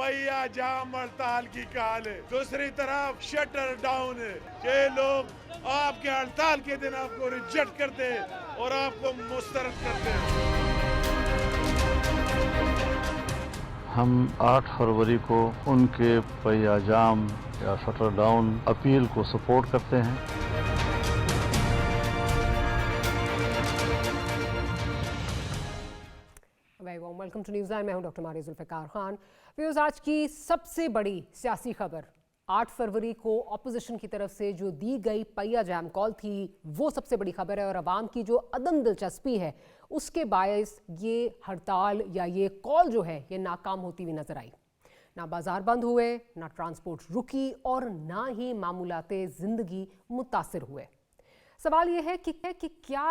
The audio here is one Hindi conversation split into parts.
पहिया जाम हड़ताल की काल है, दूसरी तरफ शटर डाउन है कि लोग आपके हड़ताल के दिन आपको रिजेक्ट करते और आपको मुस्तरद करते हैं। हम 8 फरवरी को उनके पहिया जाम या शटर डाउन अपील को सपोर्ट करते हैं। Welcome to news line. मैं हूं डॉक्टर मारिया जुल्फ़िकार खान। व्यूअर्स, आज की सबसे बड़ी सियासी खबर 8 फरवरी को ऑपोजिशन की तरफ से जो दी गई पहिया जाम कॉल थी, वो सबसे बड़ी खबर है। और अवाम की जो अदम दिलचस्पी है उसके बायस ये हड़ताल या ये कॉल जो है ये नाकाम होती हुई नजर आई। ना बाजार बंद हुए, ना ट्रांसपोर्ट रुकी और ना ही मामूलाते ज़िंदगी मुतासिर हुए। सवाल यह है कि क्या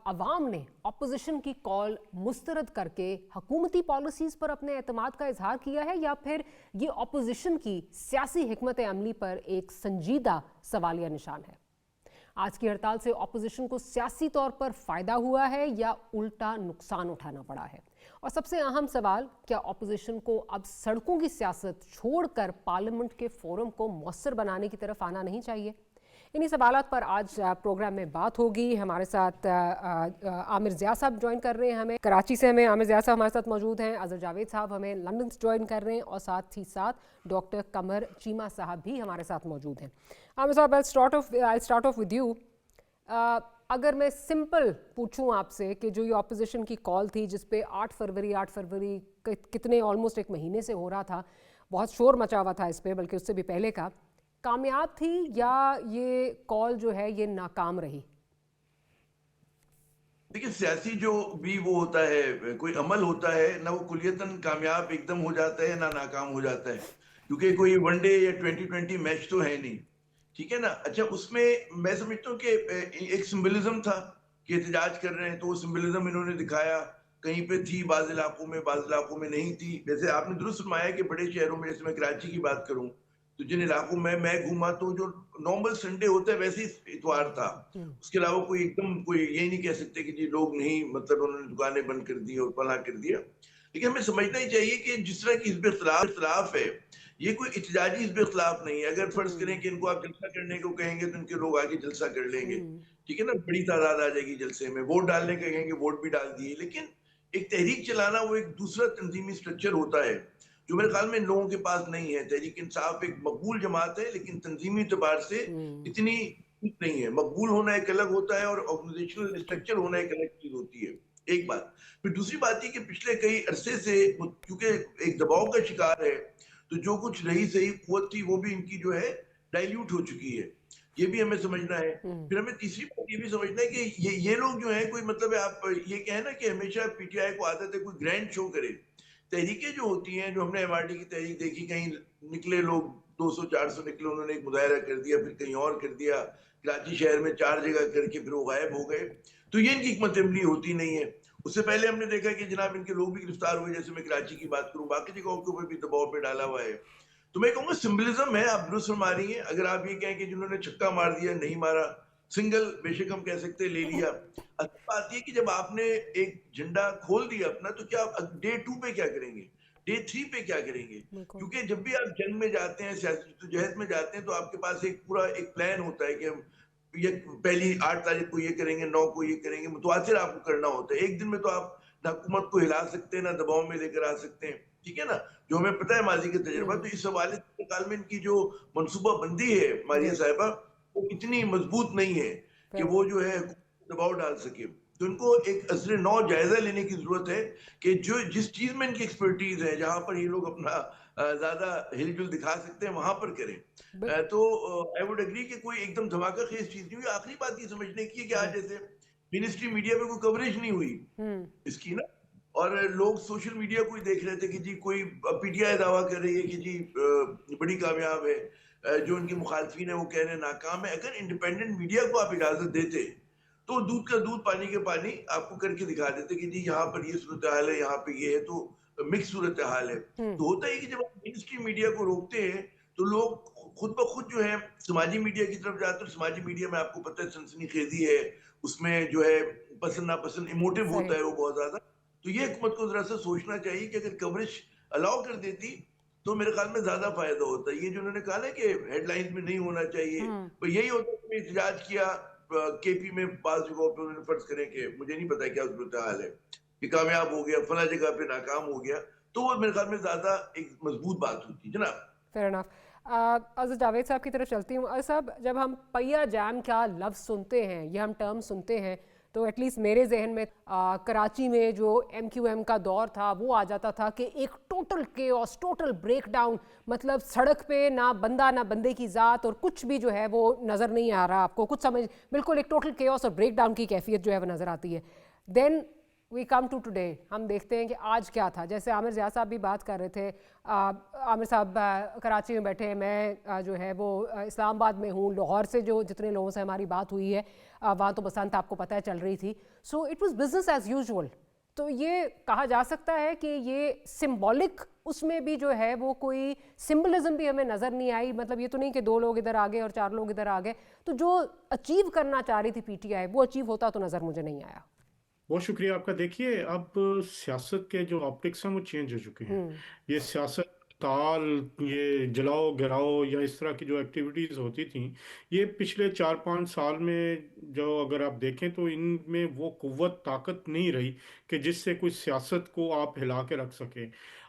अवाम ने अपोजिशन की कॉल मुस्तरद करके हुकूमती पॉलिसीज़ पर अपने एतमाद का इजहार किया है, या फिर ये अपोजिशन की सियासी हिकमत अमली पर एक संजीदा सवालिया निशान है। आज की हड़ताल से अपोजिशन को सियासी तौर पर फ़ायदा हुआ है या उल्टा नुकसान उठाना पड़ा है। और सबसे अहम सवाल, क्या अपोजिशन को अब सड़कों की सियासत छोड़कर पार्लियामेंट के फोरम को मौसर बनाने की तरफ आना नहीं चाहिए? इन्हीं सवालात पर आज प्रोग्राम में बात होगी। हमारे साथ आमिर ज़िया साहब ज्वाइन कर रहे हैं हमें कराची से। हमें आमिर ज़िया साहब हमारे साथ मौजूद हैं। अजहर जावेद साहब हमें लंदन से ज्वाइन कर रहे हैं और साथ ही साथ डॉक्टर कमर चीमा साहब भी हमारे साथ मौजूद हैं। आमिर साहब, I start of with you. अगर मैं सिंपल पूछूं आपसे कि जो ये ऑपोजिशन की कॉल थी जिस पे 8 फरवरी कितने ऑलमोस्ट एक महीने से हो रहा था, बहुत शोर मचा हुआ था इस पर, बल्कि उससे भी पहले का, कामयाब थी या ये कॉल जो है ये नाकाम रही? देखिए, सियासी जो भी वो होता है, कोई अमल होता है ना, वो कुलियतन कामयाब एकदम हो जाता है ना नाकाम हो जाता है, क्योंकि कोई वनडे या 2020 मैच तो है नहीं। ठीक है ना। अच्छा, उसमें मैं समझता हूँ कि एक सिंबलिज्म था कि एहतजाज कर रहे हैं, तो वो सिंबलिज्म इन्होंने दिखाया। कहीं पे थी बाज़ इलाकों में नहीं थी। जैसे आपने दुरुस्त फरमाया कि बड़े शहरों में, जैसे मैं कराची की बात करूं, तो जिन इलाकों में मैं घूमा तो जो नॉर्मल संडे होता है वैसे ही इतवार था। उसके अलावा कोई एकदम कोई यही नहीं कह सकते कि जी लोग नहीं, मतलब उन्होंने दुकानें बंद कर दी और फला कर दिया। लेकिन हमें समझना ही चाहिए कि जिस तरह की हिज़्ब इख्तिलाफ है, ये कोई इhtजाजी हिज़्ब इख्तिलाफ नहीं है। अगर फर्ज करें कि इनको आप जलसा करने को कहेंगे तो इनके लोग आगे जलसा कर लेंगे। ठीक है ना, बड़ी तादाद आ जाएगी जलसे में। वोट डालने का कहेंगे, वोट भी डाल दिए। लेकिन एक तहरीक चलाना वो एक दूसरा तंजीमी स्ट्रक्चर होता है जो मेरे ख्याल में इन लोगों के पास नहीं है। तहरीक इंसाफ एक मकबूल जमात है, लेकिन तंजीमी एतबार से इतनी नहीं है। मकबूल होना एक अलग होता है और ऑर्गेनाइजेशनल स्ट्रक्चर होना एक अलग चीज होती है। एक बात। फिर दूसरी बात ये कि पिछले कई अरसे से क्योंकि एक दबाव का शिकार है, तो जो कुछ रही सही कुव्वत थी वो भी इनकी जो है डाइल्यूट हो चुकी है। ये भी हमें समझना है। फिर हमें तीसरी बात ये भी समझना है कि ये लोग जो है, कोई मतलब है, आप ये कहें ना कि हमेशा पीटीआई को आदत है कोई ग्रैंड शो करे। तहरीकें जो होती हैं, जो हमने एमआरडी की तहरीक देखी, कहीं निकले लोग 200-400 निकले, उन्होंने एक मुजाहरा कर दिया, फिर कहीं और कर दिया, कराची शहर में 4 जगह करके फिर वो गायब हो गए। तो ये इनकी हिकमत अमली होती नहीं है। उससे पहले हमने देखा कि जनाब इनके लोग भी गिरफ्तार हुए। जैसे मैं कराची की बात करूं, बाकी जगहों के ऊपर भी दबाव पे डाला हुआ है। तो मैं कहूंगा सिंबलिज्म है। आप दुरुस्त फरमा रही हैं। अगर आप ये कहें कि जिन्होंने छक्का मार दिया, नहीं मारा, सिंगल बेशक हम कह सकते ले लिया। असल बात ये कि जब आपने एक झंडा खोल दिया अपना, तो क्या डे 2 पे क्या करेंगे, डे 3 पे क्या करेंगे? क्योंकि जब भी आप जंग में जाते हैं, सियासी जहद में जाते हैं, तो आपके पास एक पूरा एक प्लान होता है कि हम ये पहली 8 तारीख को ये करेंगे, 9 को ये करेंगे, मुतवातिर आपको करना होता है। एक दिन में तो आप ना हुकूमत को हिला सकते हैं, ना दबाव में लेकर आ सकते हैं। ठीक है ना, जो हमें पता है माजी का तजर्बा। तो इस हवाले से इनकी जो मनसूबा बंदी है मारिया साहिबा, वो इतनी मजबूत नहीं है कि वो जो है दबाव डाल सके। तो इनको एक असर नौ जायजा लेने की जरूरत है कि जो जिस चीज में इनकी एक्सपर्टीज है, जहां पर ये लोग अपना ज्यादा हिलजुल दिखा सकते हैं, वहां पर करें। तो आई वुड एग्री कि कोई एकदम धमाका खेज चीज नहीं हुई। आखिरी बात ये समझने की है कि आज जैसे मिनिस्ट्री मीडिया में कोई कवरेज नहीं हुई इसकी ना, और लोग सोशल मीडिया को ही देख रहे थे कि जी कोई पीटीआई दावा कर रही है कि जी बड़ी कामयाब है, जो उनके मुखालफिन है वो कह रहे हैं नाकाम है। अगर इंडिपेंडेंट मीडिया को आप इजाजत देते तो दूध का दूध पानी के पानी आपको करके दिखा देते कि जी यहाँ पर ये सूरत हाल है, यहाँ पे ये है, तो मिक्स सूरत हाल है। तो होता है कि जब आप मेन स्ट्रीम मीडिया को रोकते हैं तो लोग खुद ब खुद जो है समाजी मीडिया की तरफ जाते हैं। समाजी मीडिया में आपको पता है सनसनीखेजी है, उसमें जो है पसंद नापसंद इमोटिव होता है वो बहुत ज्यादा। तो ये हुकूमत को जरा सा सोचना चाहिए कि अगर कवरेज अलाउ कर देती तो मेरे ख्याल में ज्यादा फायदा होता है। ये जो उन्होंने कहा ना कि हेडलाइंस में नहीं होना चाहिए, तो यही होता है कि एहतजाज किया केपी में पास जगहों पे, उन्होंने फर्ज करें कि मुझे नहीं पता क्या सूरत हाल है कि कामयाब हो गया, फला जगह पे नाकाम हो गया, तो वो मेरे ख्याल में ज्यादा एक मजबूत बात होती है जनाब। Fair enough. अज़ीज़ जावेद साहब की तरफ चलती हूँ। साहब, जब हम पहिया जैम का लफ्ज़ सुनते हैं, ये हम टर्म सुनते हैं, तो एटलीस्ट मेरे जहन में कराची में जो MQM का दौर था वो आ जाता था कि एक टोटल केओस, टोटल ब्रेकडाउन, मतलब सड़क पे ना बंदा ना बंदे की ज़ात और कुछ भी जो है वो नज़र नहीं आ रहा आपको, कुछ समझ, बिल्कुल एक टोटल केओस और ब्रेकडाउन की कैफियत जो है वो नज़र आती है। Then we come to today, हम देखते हैं कि आज क्या था। जैसे आमिर ज़िया साहब भी बात कर रहे थे, आमिर साहब कराची में बैठे हैं, मैं जो है वो इस्लामाबाद में हूँ। लाहौर से जो जितने लोगों से हमारी बात हुई है वहाँ तो बसंत आपको पता है चल रही थी। So it was business as usual. तो ये कहा जा सकता है कि ये सिंबॉलिक, उसमें भी जो है वो कोई सिंबलिज्म भी हमें नज़र नहीं आई। मतलब ये तो नहीं कि 2 लोग इधर आ गए और 4 लोग इधर आ गए, तो जो अचीव करना चाह रही थी PTI वो अचीव होता तो नज़र मुझे नहीं आया। बहुत शुक्रिया आपका। देखिए, अब सियासत के जो ऑप्टिक्स हैं वो चेंज हो चुके हैं। ये सियासत ताल, ये जलाओ गिराओ या इस तरह की जो एक्टिविटीज़ होती थी, ये पिछले 4-5 साल में जो अगर आप देखें तो इनमें वो कुव्वत ताकत नहीं रही कि जिससे कोई सियासत को आप हिला के रख सके।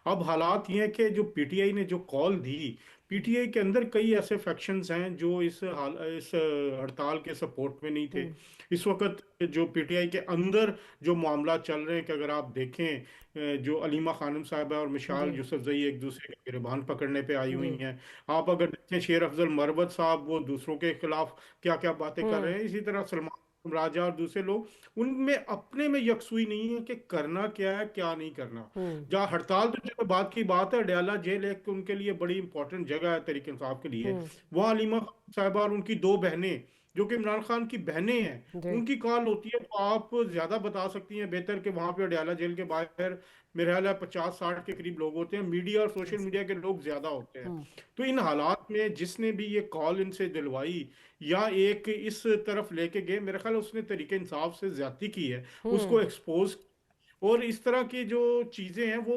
अब हालात ये हैं कि जो PTI ने जो कॉल दी, PTI के अंदर कई ऐसे फैक्शंस हैं जो इस हड़ताल के सपोर्ट में नहीं थे। इस वक्त जो PTI के अंदर जो मामला चल रहे हैं कि अगर आप देखें, जो अलीमा खानम साहब है और मिशाल यूसुफजई एक दूसरे का गिरबान पकड़ने पे आई हुई हैं। आप अगर देखें शेर अफजल मरवत साहब, वो दूसरों के खिलाफ क्या क्या बातें कर रहे हैं। इसी तरह सलमान राजा और दूसरे लोग, उनमें अपने में यकसुई नहीं है कि करना क्या है क्या नहीं करना। जहाँ हड़ताल तो चलो बात की बात है, अडयाला जेल एक उनके लिए बड़ी इंपॉर्टेंट जगह है तहरीक इंसाफ के लिए। वहाँ अलीमा साहिबा और उनकी 2 बहनें जो कि इमरान खान की बहनें हैं, उनकी कॉल होती है। तो आप ज्यादा बता सकती हैं बेहतर कि वहां पे अडयाला जेल के बाहर मेरे ख्याल है 50-60 के करीब लोग होते हैं। मीडिया और सोशल मीडिया के लोग ज्यादा होते हैं। तो इन हालात में जिसने भी ये कॉल इनसे दिलवाई या एक इस तरफ लेके गए, मेरे ख्याल उसने तरीके इंसाफ से ज्यादती की है, उसको एक्सपोज। और इस तरह की जो चीजें हैं वो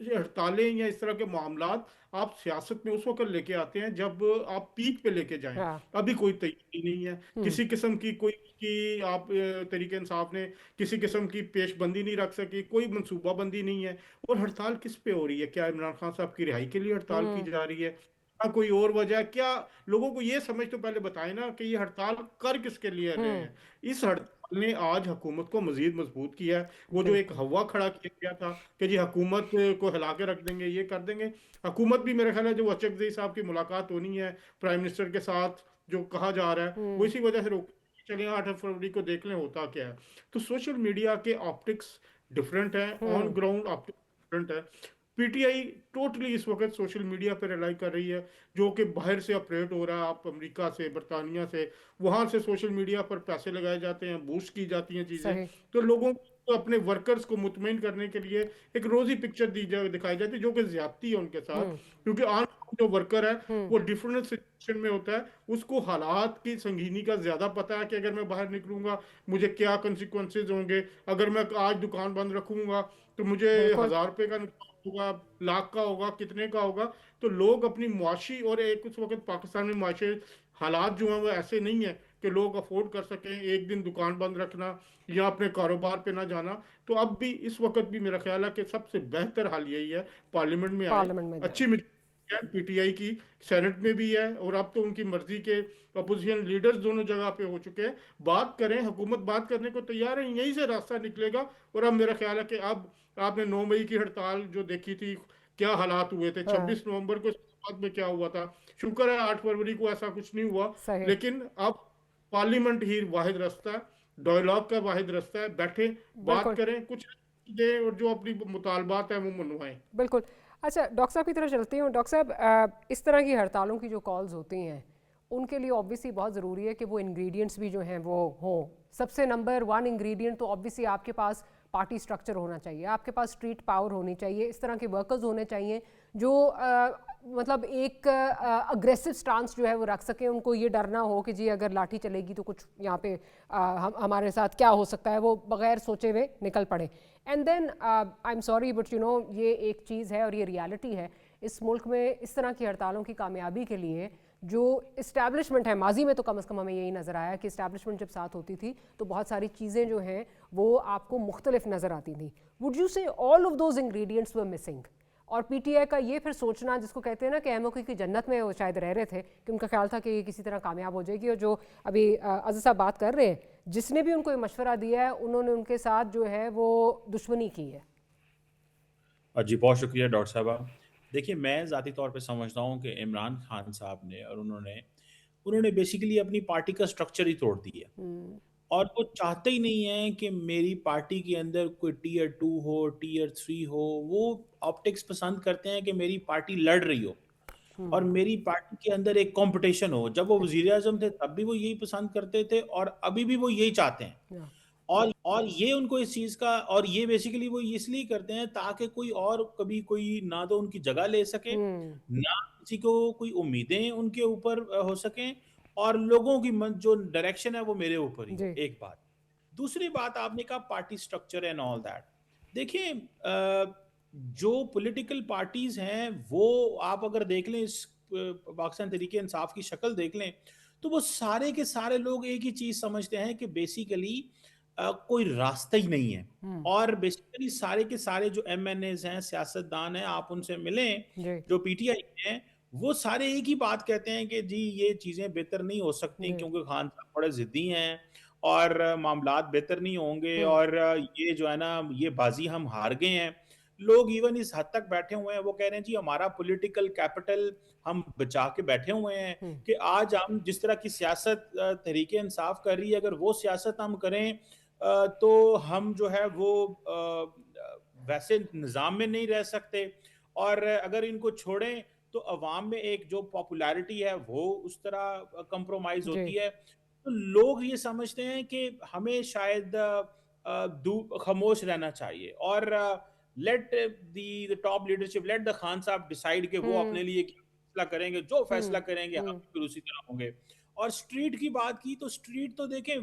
हड़तालें या इस तरह के मामलात आप सियासत में उस वक्त लेके आते हैं जब आप पीक पे लेके जाएं। अभी कोई तैयारी नहीं है किसी किस्म की, कोई की आप तरीके इंसाफ ने किसी किस्म की पेशबंदी नहीं रख सकी, कोई मनसूबाबंदी नहीं है। और हड़ताल किस पे हो रही है? क्या इमरान खान साहब की रिहाई के लिए हड़ताल की जा रही है? क्या कोई और वजह? क्या लोगों को ये समझ तो पहले बताए ना कि ये हड़ताल कर किसके लिए रहे हैं। इस हड़ताल ने आज हुकूमत को मजीद मजबूत किया है। वो जो एक हवा खड़ा किया गया था कि जी हुकूमत को हिला के रख देंगे, ये कर देंगे, हुकूमत भी मेरे ख्याल है जो अचकजई साहब की मुलाकात होनी है प्राइम मिनिस्टर के साथ जो कहा जा रहा है वो इसी वजह से रोक। चलिए 8 फरवरी को देख लें होता क्या है। तो सोशल मीडिया के ऑप्टिक्स डिफरेंट है, ऑन ग्राउंड ऑप्टिक्स डिफरेंट है। PTI टोटली इस वक्त सोशल मीडिया पर रिलाई कर रही है, जो कि बाहर से ऑपरेट हो रहा है। आप अमेरिका से, बरतानिया से, वहां से सोशल मीडिया पर पैसे लगाए जाते हैं, बूस्ट की जाती हैं चीजें। तो लोगों को अपने वर्कर्स को मुतमईन करने के लिए एक रोजी पिक्चर दिखाई जाती है, जो कि ज्यादती है उनके साथ। क्योंकि आम जो वर्कर है वो डिफरेंट सिचुएशन में होता है, उसको हालात की संगीनी का ज्यादा पता है कि अगर मैं बाहर निकलूंगा मुझे क्या कंसिक्वेंसेज होंगे। अगर मैं आज दुकान बंद रखूंगा तो मुझे 1000 रुपए का होगा, लाख का होगा, कितने का होगा। तो लोग अपनी मुआशी और एक उस वक्त पाकिस्तान में मुआशी हालात जो हैं वो ऐसे नहीं है कि लोग अफोर्ड कर सकें एक दिन दुकान बंद रखना या अपने कारोबार पे ना जाना। तो अब भी इस वक्त भी मेरा ख्याल है कि सबसे बेहतर हाल यही है पार्लियामेंट में आए, अच्छी PTI की सेनेट में भी है और अब तो उनकी मर्जी के अपोजिशन लीडर्स दोनों जगह पे हो चुके हैं। बात करें, हुकूमत बात करने को तैयार है, यहीं से रास्ता निकलेगा। और अब मेरा ख्याल है कि अब आपने 9 मई की हड़ताल जो देखी थी, क्या हालात हुए थे। 26 नवंबर को बाद में क्या हुआ था। शुक्र है 8 फरवरी को ऐसा कुछ नहीं हुआ। लेकिन अब पार्लियामेंट ही वाहिद रास्ता है, डायलॉग का वाहिद रास्ता है। बैठे बात करें, कुछ दें और जो अपनी मुतालबात है वो मनवाएं। बिल्कुल। अच्छा, डॉक्टर साहब की तरफ चलती हूँ। डॉक्टर साहब, इस तरह की हड़तालों की जो कॉल्स होती हैं उनके लिए ऑब्वियसली बहुत ज़रूरी है कि वो इंग्रेडिएंट्स भी जो हैं वो हों। सबसे नंबर 1 इंग्रेडिएंट तो ऑब्वियसली आपके पास पार्टी स्ट्रक्चर होना चाहिए, आपके पास स्ट्रीट पावर होनी चाहिए, इस तरह के वर्कर्स होने चाहिए जो मतलब एक अग्रेसिव स्टांस जो है वो रख सकें। उनको ये डर ना हो कि जी अगर लाठी चलेगी तो कुछ यहाँ पे हमारे साथ क्या हो सकता है, वो बगैर सोचे हुए निकल पड़े। And then I am sorry but you know ये एक चीज़ है और ये रियलिटी है इस मुल्क में इस तरह की हड़तालों की कामयाबी के लिए जो इस्टेब्लिशमेंट है, माजी में तो कम से कम हमें यही नज़र आया कि इस्टेब्लिशमेंट जब साथ होती थी तो बहुत सारी चीज़ें जो हैं वो आपको मुख्तलिफ नज़र आती थी। वुड यू से all of those ingredients were missing? और पीटीआई का ये फिर सोचना, जिसको कहते हैं ना कि एमओके की जन्नत में वो शायद रह रहे थे, कि उनका ख्याल था कि ये किसी तरह कामयाब हो जाएगी, और जो अभी अज़ीज़ साहब बात कर रहे हैं, जिसने भी उनको ये मशवरा दिया है उन्होंने उनके साथ जो है वो दुश्मनी की है। जी, बहुत शुक्रिया डॉक्टर साहबा। देखिए, मैं ज़ाती तौर पे समझता हूँ कि इमरान खान साहब ने और उन्होंने बेसिकली अपनी पार्टी का स्ट्रक्चर ही तोड़ दिया, और वो चाहते ही नहीं हैं कि मेरी पार्टी के अंदर कोई टियर 2 हो, टियर 3 हो। वो ऑप्टिक्स पसंद करते हैं कि मेरी पार्टी लड़ रही हो और मेरी पार्टी के अंदर एक कंपटीशन हो। जब वो वज़ीर-ए-आज़म थे तब भी वो यही पसंद करते थे और अभी भी वो यही चाहते हैं। और ये उनको इस चीज़ का, और ये बेसिकली वो इसलिए करते हैं ताकि कोई और कभी कोई ना तो उनकी जगह ले सके, ना किसी को कोई उम्मीदें उनके ऊपर हो सकें, और लोगों की जो डायरेक्शन है वो मेरे ऊपर ही हो। एक बात। दूसरी बात, आपने कहा party structure and all that. देखिए, जो पॉलिटिकल पार्टीज हैं वो आप अगर देख लें, इस पाकिस्तान तहरीक इंसाफ की शक्ल देख लें, तो वो सारे के सारे लोग एक ही चीज समझते हैं कि बेसिकली कोई रास्ता ही नहीं है। और बेसिकली सारे के सारे जो एमएनएज हैं, सियासतदान हैं, आप उनसे मिलें जो पीटीआई हैं, वो सारे एक ही बात कहते हैं कि जी ये चीजें बेहतर नहीं हो सकती क्योंकि खान साहब बड़े जिद्दी हैं और मामलात बेहतर नहीं होंगे, और ये जो है ना, ये बाजी हम हार गए हैं। लोग इवन इस हद तक बैठे हुए हैं, वो कह रहे हैं जी हमारा पॉलिटिकल कैपिटल हम बचा के बैठे हुए हैं कि आज हम जिस तरह की सियासत तहरीक इंसाफ कर रही है, अगर वो सियासत हम करें तो हम जो है वो वैसे निज़ाम में नहीं रह सकते, और अगर इनको छोड़ें तो अवाम में एक जो पॉपुलैरिटी है वो उस तरह कंप्रोमाइज होती है। तो लोग ये समझते हैं कि हमें शायद खामोश रहना चाहिए और let the top leadership, let the Khan साहब डिसाइड कि वो अपने लिए क्या फैसला करेंगे, जो फैसला करेंगे हम फिर उसी तरह होंगे। और स्ट्रीट की बात की तो स्ट्रीट तो देखें,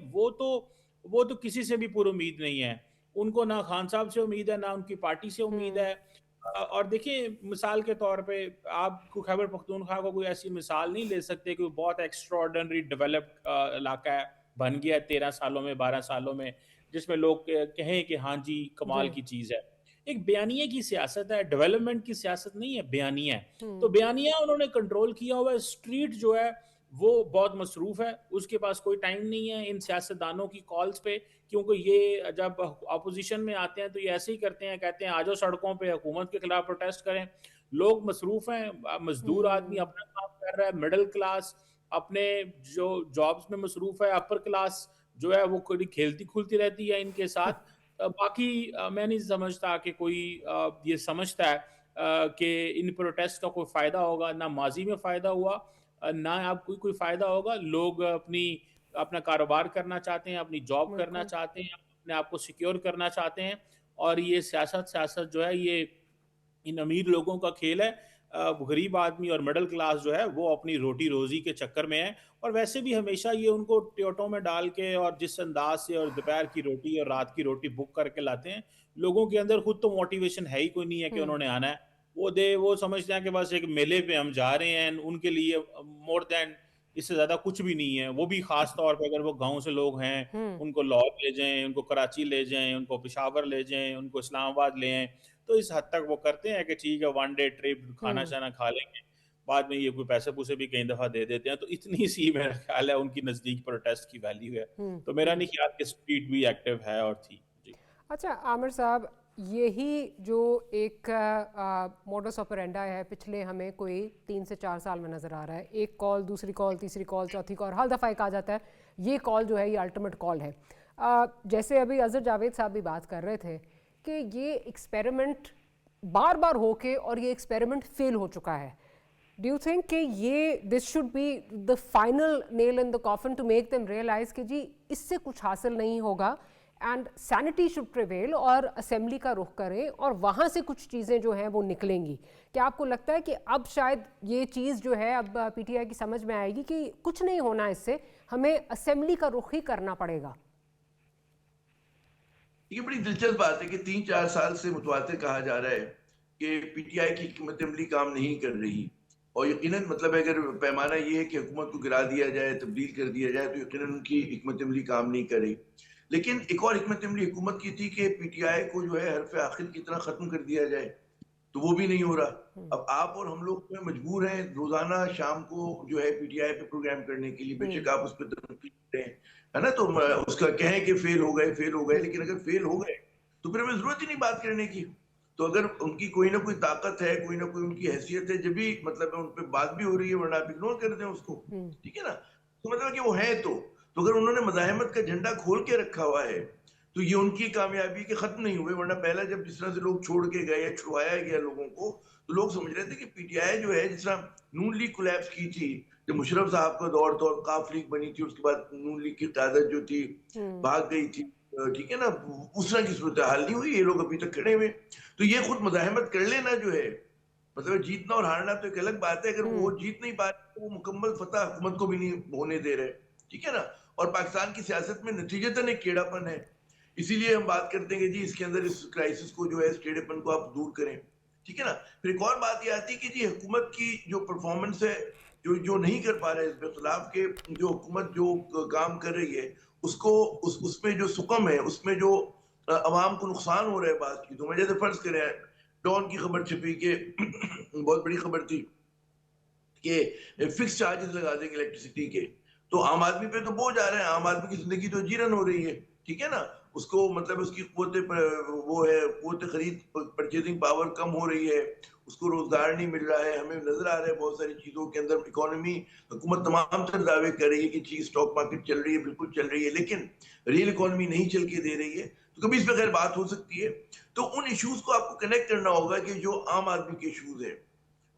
वो तो किसी से भी पूरी उम्मीद नहीं है उनको, ना खान साहब से उम्मीद है, ना उनकी पार्टी से उम्मीद है। और देखिए, मिसाल के तौर पे आपको खैबर पख्तूनख्वा को कोई ऐसी मिसाल नहीं ले सकते कि बहुत एक्स्ट्राऑर्डिनरी डेवलप्ड इलाका है, बन गया 13 सालों में, 12 सालों में, जिसमें लोग कहें कि हाँ जी कमाल की चीज है। एक बयानिया की सियासत है, डेवलपमेंट की सियासत नहीं है, बयानिया है। तो बयानिया उन्होंने कंट्रोल किया हुआ है। स्ट्रीट जो है वो बहुत मसरूफ है, उसके पास कोई टाइम नहीं है इन सियासतदानों की कॉल्स पे, क्योंकि ये जब अपोजिशन में आते हैं तो ये ऐसे ही करते हैं, कहते हैं आ जाओ सड़कों पे हुकूमत के खिलाफ प्रोटेस्ट करें। लोग मसरूफ हैं, मजदूर आदमी अपना काम कर रहा है, मिडिल क्लास अपने जो जॉब्स में मसरूफ है, अपर क्लास जो है वो कोई खेलती खुलती रहती है इनके साथ। बाकी मैं नहीं समझता कि कोई ये समझता है कि इन प्रोटेस्ट का कोई फायदा होगा। ना माजी में फायदा हुआ, ना आपको कोई फायदा होगा। लोग अपना कारोबार करना चाहते हैं, अपनी जॉब करना चाहते हैं, अपने आप को सिक्योर करना चाहते हैं, और ये सियासत जो है ये इन अमीर लोगों का खेल है। गरीब आदमी और मिडिल क्लास जो है वो अपनी रोटी रोजी के चक्कर में है, और वैसे भी हमेशा ये उनको टोटो में डाल के और जिस अंदाज से और दोपहर की रोटी और रात की रोटी बुक करके लाते हैं। लोगों के अंदर खुद तो मोटिवेशन है ही कोई नहीं है कि उन्होंने आना है। वो समझते हैं कि बस एक मेले पे हम जा रहे हैं, उनके लिए मोर देन इससे ज्यादा कुछ भी नहीं है। वो भी खास तौर पे अगर वो गांव से लोग हैं, उनको लाहौर ले जाएं, उनको कराची ले जाएं, उनको पेशावर ले जाएं, उनको इस्लामाबाद ले आएं, तो इस हद तक वो करते हैं कि ठीक है वन डे ट्रिप, खाना शाना खा लेंगे, बाद में ये कोई पैसे पूसे भी कई दफा दे देते हैं। तो इतनी सी मेरा ख्याल है उनकी नजदीक प्रोटेस्ट की वैल्यू है। तो मेरा नहीं ख्याल कि स्ट्रीट भी एक्टिव है और थी। जी अच्छा आमिर साहब, यही जो एक मोडस ऑपरेंडा है पिछले हमें कोई 3 से 4 साल में नज़र आ रहा है। एक कॉल, दूसरी कॉल, तीसरी कॉल, चौथी कॉल, हर दफ़ा एक आ जाता है ये कॉल जो है ये अल्टीमेट कॉल है। जैसे अभी अजहर जावेद साहब भी बात कर रहे थे कि ये एक्सपेरिमेंट बार बार होके और ये एक्सपेरिमेंट फेल हो चुका है। डू यू थिंक कि ये this should be the final nail in the coffin to make them realize कि जी इससे कुछ हासिल नहीं होगा एंड सैनिटी शुड प्रिवेल, और असेंबली का रुख करें और वहाँ से कुछ चीज़ें जो हैं वो निकलेंगी? क्या आपको लगता है कि अब शायद ये चीज़ जो है अब पीटीआई की समझ में आएगी कि कुछ नहीं होना, इससे हमें असेंबली का रुख ही करना पड़ेगा? ये बड़ी दिलचस्प बात है कि 3-4 साल से मुतवातिर कहा जा रहा है कि पीटीआई की हिकमत अमली काम नहीं कर रही, और यकीनन मतलब अगर पैमाना ये है कि हुकूमत को गिरा दिया जाए, तब्दील कर दिया जाए, तो यकीनन उनकी हिकमत अमली काम नहीं करे। लेकिन एक और हिकमत अमली हुकूमत की थी कि पीटीआई को जो है हरफ आखिर की तरह खत्म कर दिया जाए, तो वो भी नहीं हो रहा। अब आप और हम लोग में मजबूर हैं रोजाना शाम को जो है पीटीआई पे प्रोग्राम करने के लिए, बेशक आप उस पर तनकीद करें, है ना, तो उसका कहें कि फेल हो गए, लेकिन अगर फेल हो गए तो फिर हमें जरूरत ही नहीं बात करने की। तो अगर उनकी कोई ना कोई ताकत है, कोई ना कोई उनकी हैसियत है, जब भी मतलब उन पर बात भी हो रही है, वरना आप इग्नोर कर दें उसको, ठीक है ना। तो मतलब कि वो है तो अगर उन्होंने मज़ाहमत का झंडा खोल के रखा हुआ है तो ये उनकी कामयाबी के खत्म नहीं हुए। वरना पहला जब जिस तरह से लोग छोड़ के गए या छुड़वाया गया लोगों को, तो लोग समझ रहे थे कि पीटीआई जो है, जिस तरह नून लीग कोलैप्स की थी, जब मुशर्रफ साहब का दौर था और काफ लीग बनी थी, उसके बाद नून लीग की क़यादत जो थी भाग गई थी, ठीक है ना, उस तरह की सूरत हाल नहीं हुई। ये लोग अभी तक खड़े हुए। तो ये खुद मज़ाहमत कर लेना जो है, मतलब जीतना और हारना तो एक अलग बात है। अगर वो जीत नहीं पा रहे तो वो मुकम्मल फतह हुकूमत को भी नहीं होने दे रहे, ठीक है ना। और पाकिस्तान की सियासत में नतीजतन एक टेढ़ापन है। इसीलिए हम बात करते हैं कि जी इसके अंदर इस क्राइसिस को जो है, इस टेढ़ेपन को आप दूर करें, ठीक है ना। फिर एक और बात ये आती है कि जी हुकूमत की जो परफॉर्मेंस है, जो नहीं कर पा रहे इस खिलाफ के, जो हुकूमत जो काम कर रही है उसको उसमें जो सुकम है, उसमें जो अवाम को नुकसान हो रहा है बात की। तो मैं जैसे फर्ज करें, डॉन की खबर छपी के बहुत बड़ी खबर थी कि फिक्स चार्जेस लगा देंगे इलेक्ट्रिसिटी के, तो आम आदमी पे तो बोझ आ रहा है, आम आदमी की जिंदगी तो जीरन हो रही है, ठीक है ना। उसको मतलब उसकी कुव्वत खरीद, परचेजिंग पावर कम हो रही है, उसको रोजगार नहीं मिल रहा है। हमें नजर आ रहा है बहुत सारी चीजों के अंदर इकोनॉमी, हुकूमत तमाम तर दावे कर रही है कि चीज स्टॉक मार्केट चल रही है, बिल्कुल चल रही है, लेकिन रियल इकोनॉमी नहीं चल के दे रही है। तो कभी इस पर खैर बात हो सकती है। तो उन इश्यूज को आपको कनेक्ट करना होगा कि जो आम आदमी के इश्यूज है,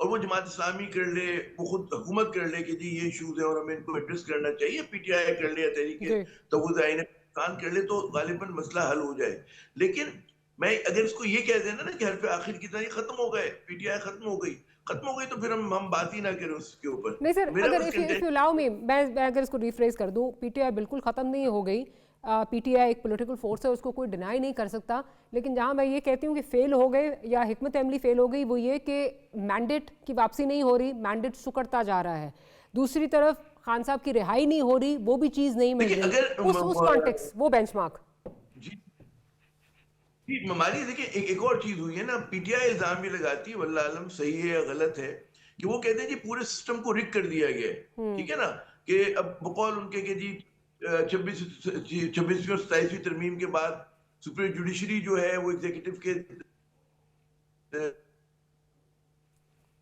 और वो जमात इस्लामी कर ले, वो खुद हुकूमत कर ले कि जी ये इश्यूज है और हमें इनको एड्रेस करना चाहिए, पीटीआई कर ले या तहरीके तवज़ुज़ आइन पाकिस्तान कर ले, तो गालिबन मसला हल हो जाए। लेकिन मैं अगर इसको ये कह देना ना कि हरफ आखिर की तरह ये खत्म हो गए, पीटीआई खत्म हो गई, तो फिर हम बात ही ना करें उसके ऊपर। नहीं सर, मेरा अगर बस इफ यू अलाउ मी, मैं अगर इसको रिफ्रेज कर दूं, पीटीआई बिल्कुल ख़त्म नहीं हो गई। पीटीआई एक पॉलिटिकल फोर्स है, उसको कोई डिनाई नहीं कर सकता। लेकिन जहां मैं ये कहती हूँ कि फेल हो गए या हिकमत अमली फेल हो गई, वो ये कि मैंडेट की वापसी नहीं हो रही, मैंडेट सुकड़ता जा रहा है। दूसरी तरफ खान साहब की रिहाई नहीं हो रही, वो भी चीज़ नहीं मिल रही। उस कॉन्टेक्स्ट, वो बेंचमार्क। जी हमारी देखिए एक और चीज हुई है ना, पीटीआई इल्जाम भी लगाती है, वल्लाह आलम सही है या गलत है, कि वो कहते हैं जी पूरे सिस्टम को रिग कर दिया गया है, ठीक है ना। कि अब बकौल उनके कि जी 26वीं और 27वीं तरमीम के बाद सुप्रीम जुडिशरी जो है वो एग्जीक्यूटिव के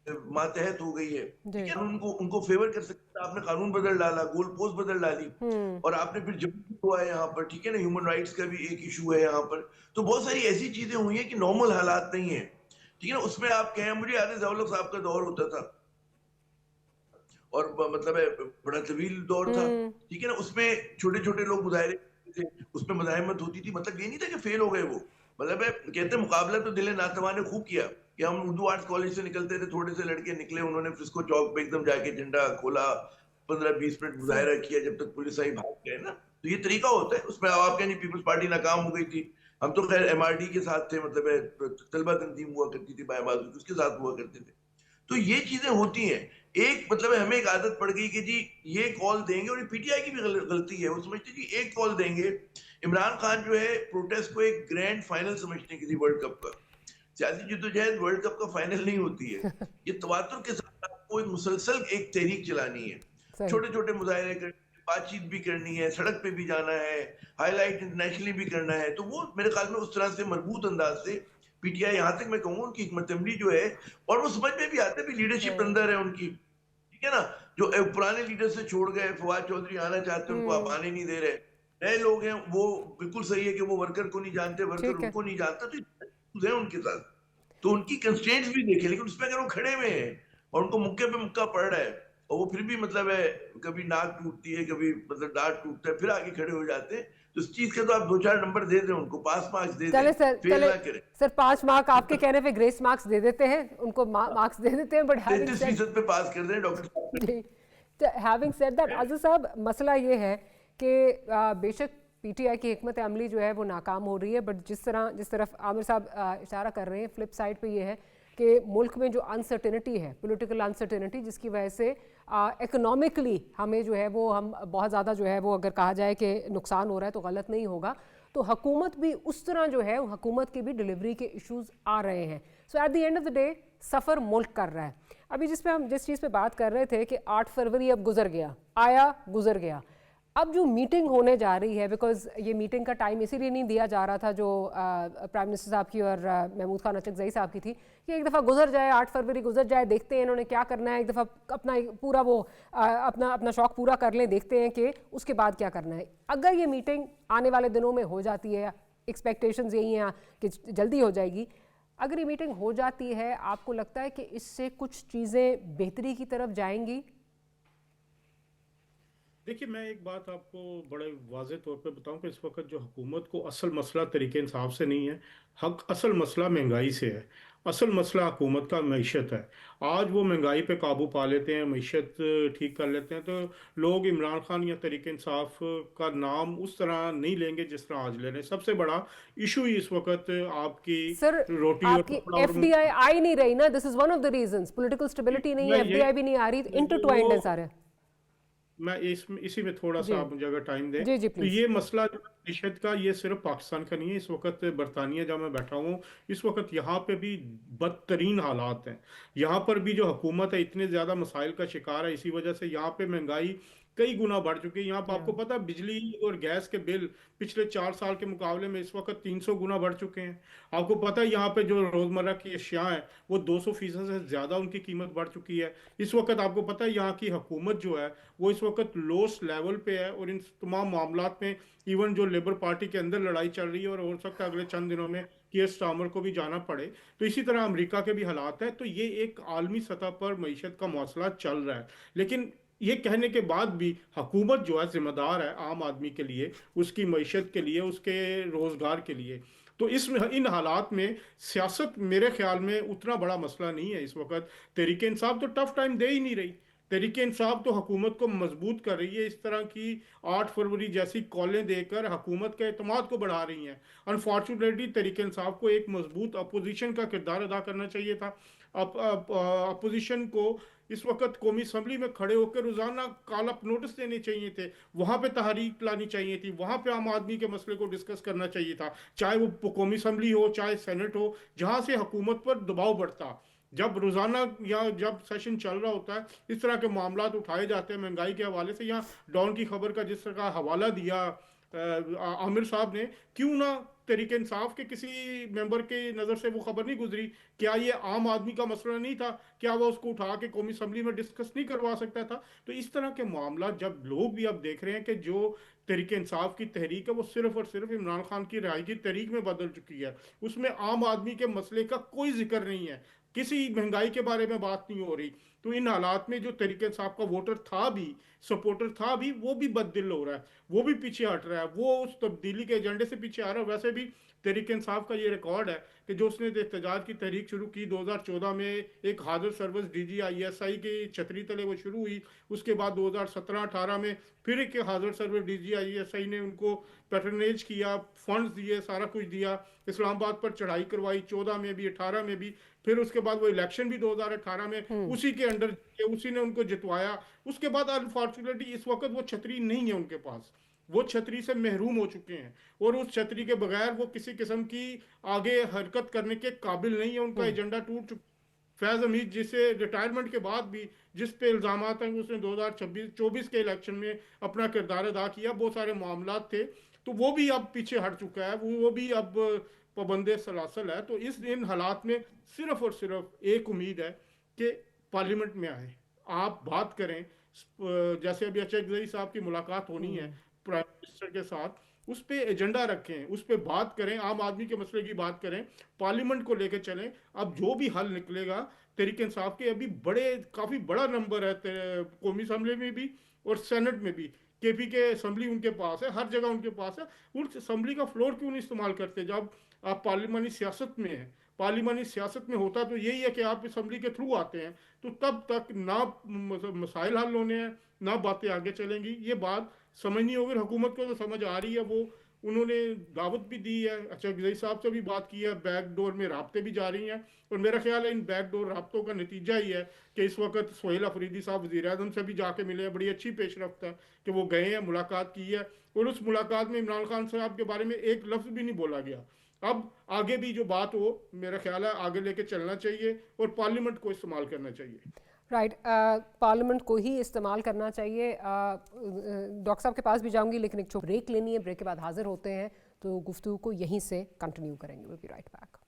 मातहत हो गई है, ठीक है। उनको फेवर कर सकते, आपने कानून बदल डाला, गोल पोस्ट बदल डाली, और आपने फिर जब हुआ है यहाँ पर, ठीक है ना, ह्यूमन राइट्स का भी एक इशू है यहाँ पर। तो बहुत सारी ऐसी चीजें हुई हैं कि नॉर्मल हालात नहीं है, ठीक है ना। उसमें आप कहें, मुझे याद है ज़िया-उल-हक साहब का दौर होता था, और मतलब है बड़ा तवील दौर था, ठीक है ना। उसमें छोटे छोटे लोग मुजाहरे थे, उसमें मज़ाहमत होती थी। मतलब ये नहीं था कि फेल हो गए वो, मतलब है कहते मुकाबला तो दिल नातवा ने खूब किया, कि हम उर्दू आर्ट्स कॉलेज से निकलते थे, थोड़े से लड़के निकले, उन्होंने फिस्को चौक पे एकदम जाके झंडा खोला, 15-20 मिनट मुजाहरा किया, जब तक पुलिस आई भाग गए ना। तो ये तरीका होता है। उसमें आप कहें पीपल्स पार्टी नाकाम हो गई थी, हम तो खैर एमआरडी के साथ थे, मतलब है तलबा तंजीम हुआ करती थी बायबाजू, उसके साथ हुआ करते थे। तो ये चीजें होती हैं। एक मतलब है हमें एक आदत पड़ गई कि जी ये कॉल देंगे, और ये पीटीआई की भी गलती है, वो समझते जी एक कॉल देंगे। इमरान खान जो है प्रोटेस्ट को एक ग्रैंड फाइनल समझते हैं किसी वर्ल्ड कप का। सियासी जिद्दोजहद वर्ल्ड कप का फाइनल नहीं होती है। ये तवातुर के साथ आपको एक मुसलसल एक तहरीक चलानी है, छोटे छोटे मुजाहरे करने, बातचीत भी करनी है, सड़क पे भी जाना है, हाईलाइट इंटरनेशनली भी करना है। तो वो मेरे ख्याल में उस तरह से मजबूत अंदाज से पीटीआई, यहाँ तक मैं कहूँ उनकी हिकमत अमली जो है, और वो समझ में भी आते भी लीडरशिप अंदर है उनकी, ठीक है ना। जो पुराने लीडर से छोड़ गए, फवाद चौधरी आना चाहते हैं, उनको आप आने नहीं दे रहे, नए लोग हैं, वो बिल्कुल सही है कि वो वर्कर को नहीं जानते, वर्कर उनको नहीं जानता, तो है उनके साथ। तो उनकी कंस्ट्रेंट्स भी देखे, लेकिन उसमें अगर वो खड़े हुए हैं और उनको मुक्के पे मुक्का पड़ रहा है, और वो फिर भी मतलब है कभी नाक टूटती है, कभी मतलब दांत टूटता है, फिर आगे खड़े हो जाते हैं, तो इस चीज के तो आप 2-4 नंबर दे दें उनको, पास मार्क्स दे दें, फेल ना करें। सर 5 मार्क आपके कहने पे ग्रेस मार्क्स दे देते हैं उनको, मार्क्स दे देते हैं, बट 33% पे पास कर दें डॉक्टर। हैविंग सेड दैट आज़िज़ साहब, मसला ये है कि बेशक पीटीआई की हिकमत अमली जो है वो नाकाम हो रही है, बट जिस तरफ आमिर साहब इशारा कर रहे हैं, फ्लिप साइड पे ये है कि मुल्क में जो अनसर्टेनिटी है, पॉलिटिकल अनसर्टेनिटी, जिसकी वजह से इकोनॉमिकली हमें जो है वो हम बहुत ज़्यादा जो है वो अगर कहा जाए कि नुकसान हो रहा है तो गलत नहीं होगा, तो हुकूमत भी उस तरह जो है हुकूमत के भी डिलीवरी के इश्यूज आ रहे हैं। So at the end of the day suffer मुल्क कर रहा है। अभी जिस चीज़ पे बात कर रहे थे कि 8 फरवरी अब गुजर गया, आया गुजर गया, अब जो मीटिंग होने जा रही है, बिकॉज ये मीटिंग का टाइम इसीलिए नहीं दिया जा रहा था जो प्राइम मिनिस्टर साहब की और महमूद खान अचकज़ई साहब की थी कि एक दफ़ा गुजर जाए, 8 फरवरी गुजर जाए, देखते हैं इन्होंने क्या करना है, एक दफ़ा अपना पूरा वो अपना शौक पूरा कर लें, देखते हैं कि उसके बाद क्या करना है। अगर ये मीटिंग आने वाले दिनों में हो जाती है, एक्सपेक्टेशंस यही हैं कि जल्दी हो जाएगी, अगर ये मीटिंग हो जाती है, आपको लगता है कि इससे कुछ चीज़ें बेहतरी की तरफ जाएंगी? देखिए, मैं एक बात आपको बड़े वाज़ेह तौर पे बताऊं कि इस वक्त जो हुकूमत को असल मसला तरीके इंसाफ से नहीं है, असल मसला महंगाई से है। असल मसला हुकूमत का मईशत है। आज वो महंगाई पे काबू पा लेते हैं, मईशत ठीक कर लेते हैं, तो लोग इमरान खान या तरीके इंसाफ का नाम उस तरह नहीं लेंगे जिस तरह आज ले रहे हैं। सबसे बड़ा इशू ही इस वक्त आपकी सर, रोटी और आपकी कपड़ा और एफडीआई आ ही नहीं रही ना, this is one of the reasons. Political stability नहीं है, मैं ये एफडीआई भी नहीं आ रही, इंटरट्वाइंड है सारे। मैं इसी में थोड़ा जी सा आप मुझे अगर टाइम दें, जी जी तो प्लीज। ये मसला जो रिश्वत का, ये सिर्फ पाकिस्तान का नहीं है। इस वक्त बरतानिया जहाँ मैं बैठा हूँ, इस वक्त यहाँ पे भी बदतरीन हालात हैं। यहाँ पर भी जो हुकूमत है इतने ज़्यादा मसाइल का शिकार है, इसी वजह से यहाँ पे महंगाई कई गुना बढ़ चुकी है। यहाँ पर आपको पता है, बिजली और गैस के बिल पिछले 4 साल के मुकाबले में इस वक्त 300 गुना बढ़ चुके हैं। आपको पता है, यहाँ पे जो रोज़मर्रा की अशिया हैं वो 200% से ज़्यादा उनकी कीमत बढ़ चुकी है। इस वक्त आपको पता है, यहाँ की हुकूमत जो है वो इस वक्त लोएस्ट लेवल पे है, और इन तमाम मामलात में इवन जो लेबर पार्टी के अंदर लड़ाई चल रही है, और हो सकता है अगले चंद दिनों में कियर स्टार्मर को भी जाना पड़े। तो इसी तरह अमेरिका के भी हालात है। तो ये एक आलमी सतह पर मईशत का मसला चल रहा है। लेकिन ये कहने के बाद भी हुकूमत जो है जिम्मेदार है आम आदमी के लिए, उसकी मईशत के लिए, उसके रोजगार के लिए। तो इन हालात में सियासत मेरे ख्याल में उतना बड़ा मसला नहीं है इस वक्त। तहरीक इंसाफ तो टफ टाइम दे ही नहीं रही। तहरीक इंसाफ तो हुकूमत को मजबूत कर रही है, इस तरह की 8 फरवरी जैसी कॉलें देकर हुकूमत के एतमाद को बढ़ा रही हैं। अनफॉर्चुनेटली तहरीक इंसाफ को एक मजबूत अपोजिशन का किरदार अदा करना चाहिए था। अपोजिशन को इस वक्त कौमी असम्बली में खड़े होकर रोजाना कॉल अप नोटिस देने चाहिए थे, वहां पे तहरीक लानी चाहिए थी, वहां पे आम आदमी के मसले को डिस्कस करना चाहिए था, चाहे वो कौमी असम्बली हो चाहे सेनेट हो, जहां से हुकूमत पर दबाव बढ़ता। जब रोजाना या जब सेशन चल रहा होता है, इस तरह के मामला उठाए जाते हैं महंगाई के हवाले से। यहाँ डॉन की खबर का जिस तरह का हवाला दिया आमिर साहब ने, क्यों ना तरीके इंसाफ के किसी मेंबर के नज़र से वो खबर नहीं गुजरी? क्या ये आम आदमी का मसला नहीं था? क्या वो उसको उठा के कौमी असम्बली में डिस्कस नहीं करवा सकता था? तो इस तरह के मामला जब लोग भी अब देख रहे हैं कि जो तरीके इंसाफ की तहरीक है वो सिर्फ और सिर्फ इमरान खान की रिहाई की तहरीक में बदल चुकी है, उसमें आम आदमी के मसले का कोई जिक्र नहीं है, किसी महंगाई के बारे में बात नहीं हो रही। तो इन हालात में जो तरीके इंसाफ का वोटर था भी, सपोर्टर था भी, वो भी बददिल हो रहा है, वो भी पीछे हट रहा है, वो उस तब्दीली के एजेंडे से पीछे आ रहा है। वैसे भी तहरीक इंसाफ का ये रिकॉर्ड है कि जो उसने एहतजाज की तहरीक शुरू की 2014 में, एक हाजिर सर्विस DGISI की छतरी तले वो शुरू हुई। उसके बाद 2017-18 में फिर एक हाजिर सर्विस DGISI ने उनको पैटर्नेज किया, फंड्स दिए, सारा कुछ दिया, इस्लामाबाद पर चढ़ाई करवाई 14 में भी 18 में भी। फिर उसके बाद वो इलेक्शन भी 2018 में उसी के अंडर, उसी ने उनको जितवाया। उसके बाद अनफॉर्चुनेटली इस वक्त वो छतरी नहीं है उनके पास, वो छतरी से महरूम हो चुके हैं, और उस छतरी के बगैर वो किसी किस्म की आगे हरकत करने के काबिल नहीं है, उनका एजेंडा टूट चुका। फैज हमीद जिसे रिटायरमेंट के बाद भी जिस पे इल्जाम हैं, उसने 2024 के इलेक्शन में अपना किरदार अदा किया, बहुत सारे मामला थे, तो वो भी अब पीछे हट चुका है, वो भी अब पाबंदे सलासल है। तो इन हालात में सिर्फ और सिर्फ एक उम्मीद है कि पार्लियामेंट में आए, आप बात करें। जैसे अभी अचकज़ई साहब की मुलाकात होनी है प्राइम मिनिस्टर के साथ, उस पे एजेंडा रखें, उस पे बात करें, आम आदमी के मसले की बात करें, पार्लियामेंट को लेकर चलें। अब जो भी हल निकलेगा, तहरीक इंसाफ के अभी काफ़ी बड़ा नंबर है कौमी असम्बली में भी और सेनेट में भी। KP के असम्बली उनके पास है, हर जगह उनके पास है। उस असम्बली का फ्लोर क्यों नहीं इस्तेमाल करते? जब आप पार्लियामानी सियासत में हैं, पार्लियामानी सियासत में होता तो यही है कि आप असम्बली के थ्रू आते हैं, तो तब तक ना मसाइल हल होने हैं, ना बातें आगे चलेंगी। ये बात समझ नहीं होगी, हुकूमत को तो समझ आ रही है, वो उन्होंने दावत भी दी है, अच्छा गिलई साहब से भी बात की है, बैक डोर में राब्ते भी जा रही हैं। और मेरा ख्याल है इन बैक डोर राब्तों का नतीजा ही है कि इस वक्त सोहेल अफरीदी साहब वज़ीर आज़म से भी जाके मिले हैं, बड़ी अच्छी पेशरफ्त है कि वो गए हैं, मुलाकात की है, और उस मुलाकात में इमरान खान साहब के बारे में एक लफ्ज़ भी नहीं बोला गया। अब आगे भी जो बात हो, मेरा ख्याल है आगे लेके चलना चाहिए और पार्लियामेंट को इस्तेमाल करना चाहिए। राइट, पार्लियामेंट को ही इस्तेमाल करना चाहिए। डॉक्टर साहब के पास भी जाऊंगी, लेकिन एक छोटा ब्रेक लेनी है, ब्रेक के बाद हाजिर होते हैं तो गुफ्तगू को यहीं से कंटिन्यू करेंगे। Will be right back.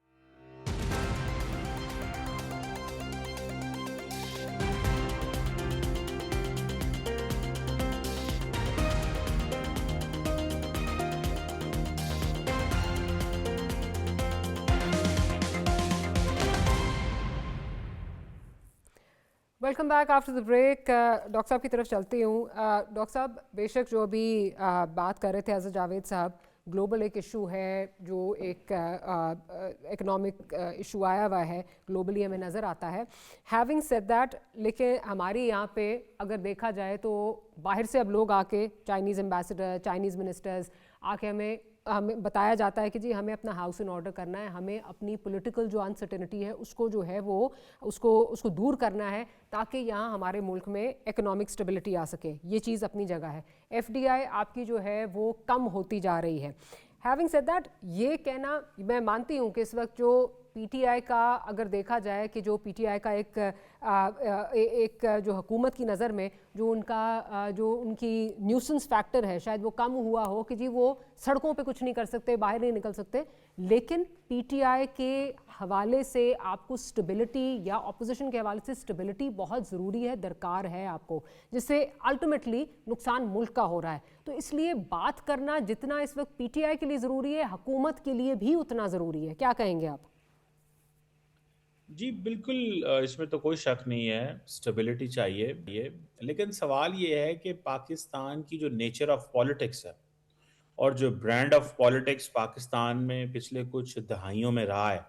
Welcome back after the break. Doctor साहब की तरफ चलती हूँ। डॉक्टर साहब, बेशक जो अभी बात कर रहे थे अजहर जावेद साहब, ग्लोबल एक इशू है, जो एक इकोनॉमिक इशू आया हुआ है ग्लोबली, हमें नज़र आता है। हैविंग सेड दैट, लेकिन हमारे यहाँ पे अगर देखा जाए तो बाहर से अब लोग आके, चाइनीज़ एम्बेसडर, चाइनीज़ मिनिस्टर्स आके हमें बताया जाता है कि जी हमें अपना हाउस इन ऑर्डर करना है, हमें अपनी पॉलिटिकल जो अनसर्टेनिटी है उसको जो है वो उसको दूर करना है, ताकि यहाँ हमारे मुल्क में इकोनॉमिक स्टेबिलिटी आ सके। ये चीज़ अपनी जगह है। एफडीआई आपकी जो है वो कम होती जा रही है। हैविंग सेड दैट, ये कहना मैं मानती हूँ कि इस वक्त जो पीटीआई का, अगर देखा जाए कि जो पीटीआई का एक जो हुकूमत की नज़र में जो उनकी न्यूसेंस फैक्टर है, शायद वो कम हुआ हो कि जी वो सड़कों पे कुछ नहीं कर सकते, बाहर नहीं निकल सकते, लेकिन पीटीआई के हवाले से आपको स्टेबिलिटी, या अपोजिशन के हवाले से स्टेबिलिटी बहुत ज़रूरी है, दरकार है आपको, जिससे अल्टीमेटली नुकसान मुल्क का हो रहा है। तो इसलिए बात करना जितना इस वक्त पीटीआई के लिए ज़रूरी है, हुकूमत के लिए भी उतना ज़रूरी है। क्या कहेंगे आप? जी बिल्कुल, इसमें तो कोई शक नहीं है, स्टेबिलिटी चाहिए। लेकिन सवाल ये है कि पाकिस्तान की जो नेचर ऑफ पॉलिटिक्स है और जो ब्रांड ऑफ पॉलिटिक्स पाकिस्तान में पिछले कुछ दहाइयों में रहा है,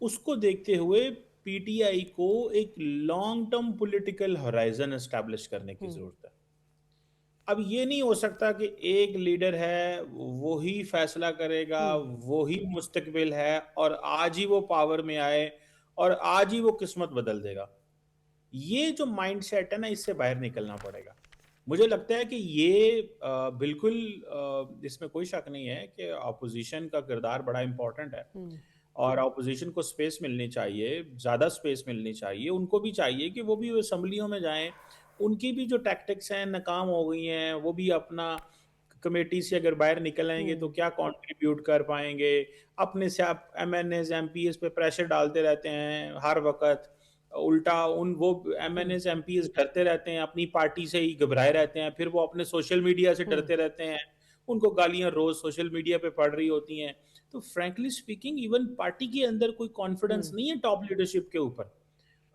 उसको देखते हुए पीटीआई को एक long term political horizon establish करने की ज़रूरत है। अब ये नहीं हो सकता कि एक लीडर है, वो ही फैसला करेगा, वो ही मुस्तकबिल है, और आज ही वो पावर में आए और आज ही वो किस्मत बदल देगा। ये जो माइंडसेट है ना, इससे बाहर निकलना पड़ेगा। मुझे लगता है कि ये बिल्कुल, इसमें कोई शक नहीं है कि अपोजिशन का किरदार बड़ा इंपॉर्टेंट है, और अपोजिशन को स्पेस मिलनी चाहिए, ज़्यादा स्पेस मिलनी चाहिए। उनको भी चाहिए कि वो भी असम्बलियों में जाएं, उनकी भी जो टैक्टिक्स हैं नाकाम हो गई हैं, वो भी अपना कमेटी से अगर बाहर निकल आएंगे तो क्या कंट्रीब्यूट कर पाएंगे। अपने से आप एमएनएस एमपीएस पे प्रेशर डालते रहते हैं हर वक्त, उल्टा वो एमएनएस एमपीएस डरते रहते हैं, अपनी पार्टी से ही घबराए रहते हैं, फिर वो अपने सोशल मीडिया से डरते रहते हैं, उनको गालियां रोज सोशल मीडिया पे पड़ रही होती हैं। तो फ्रैंकली स्पीकिंग, इवन पार्टी के अंदर कोई कॉन्फिडेंस नहीं है टॉप लीडरशिप के ऊपर।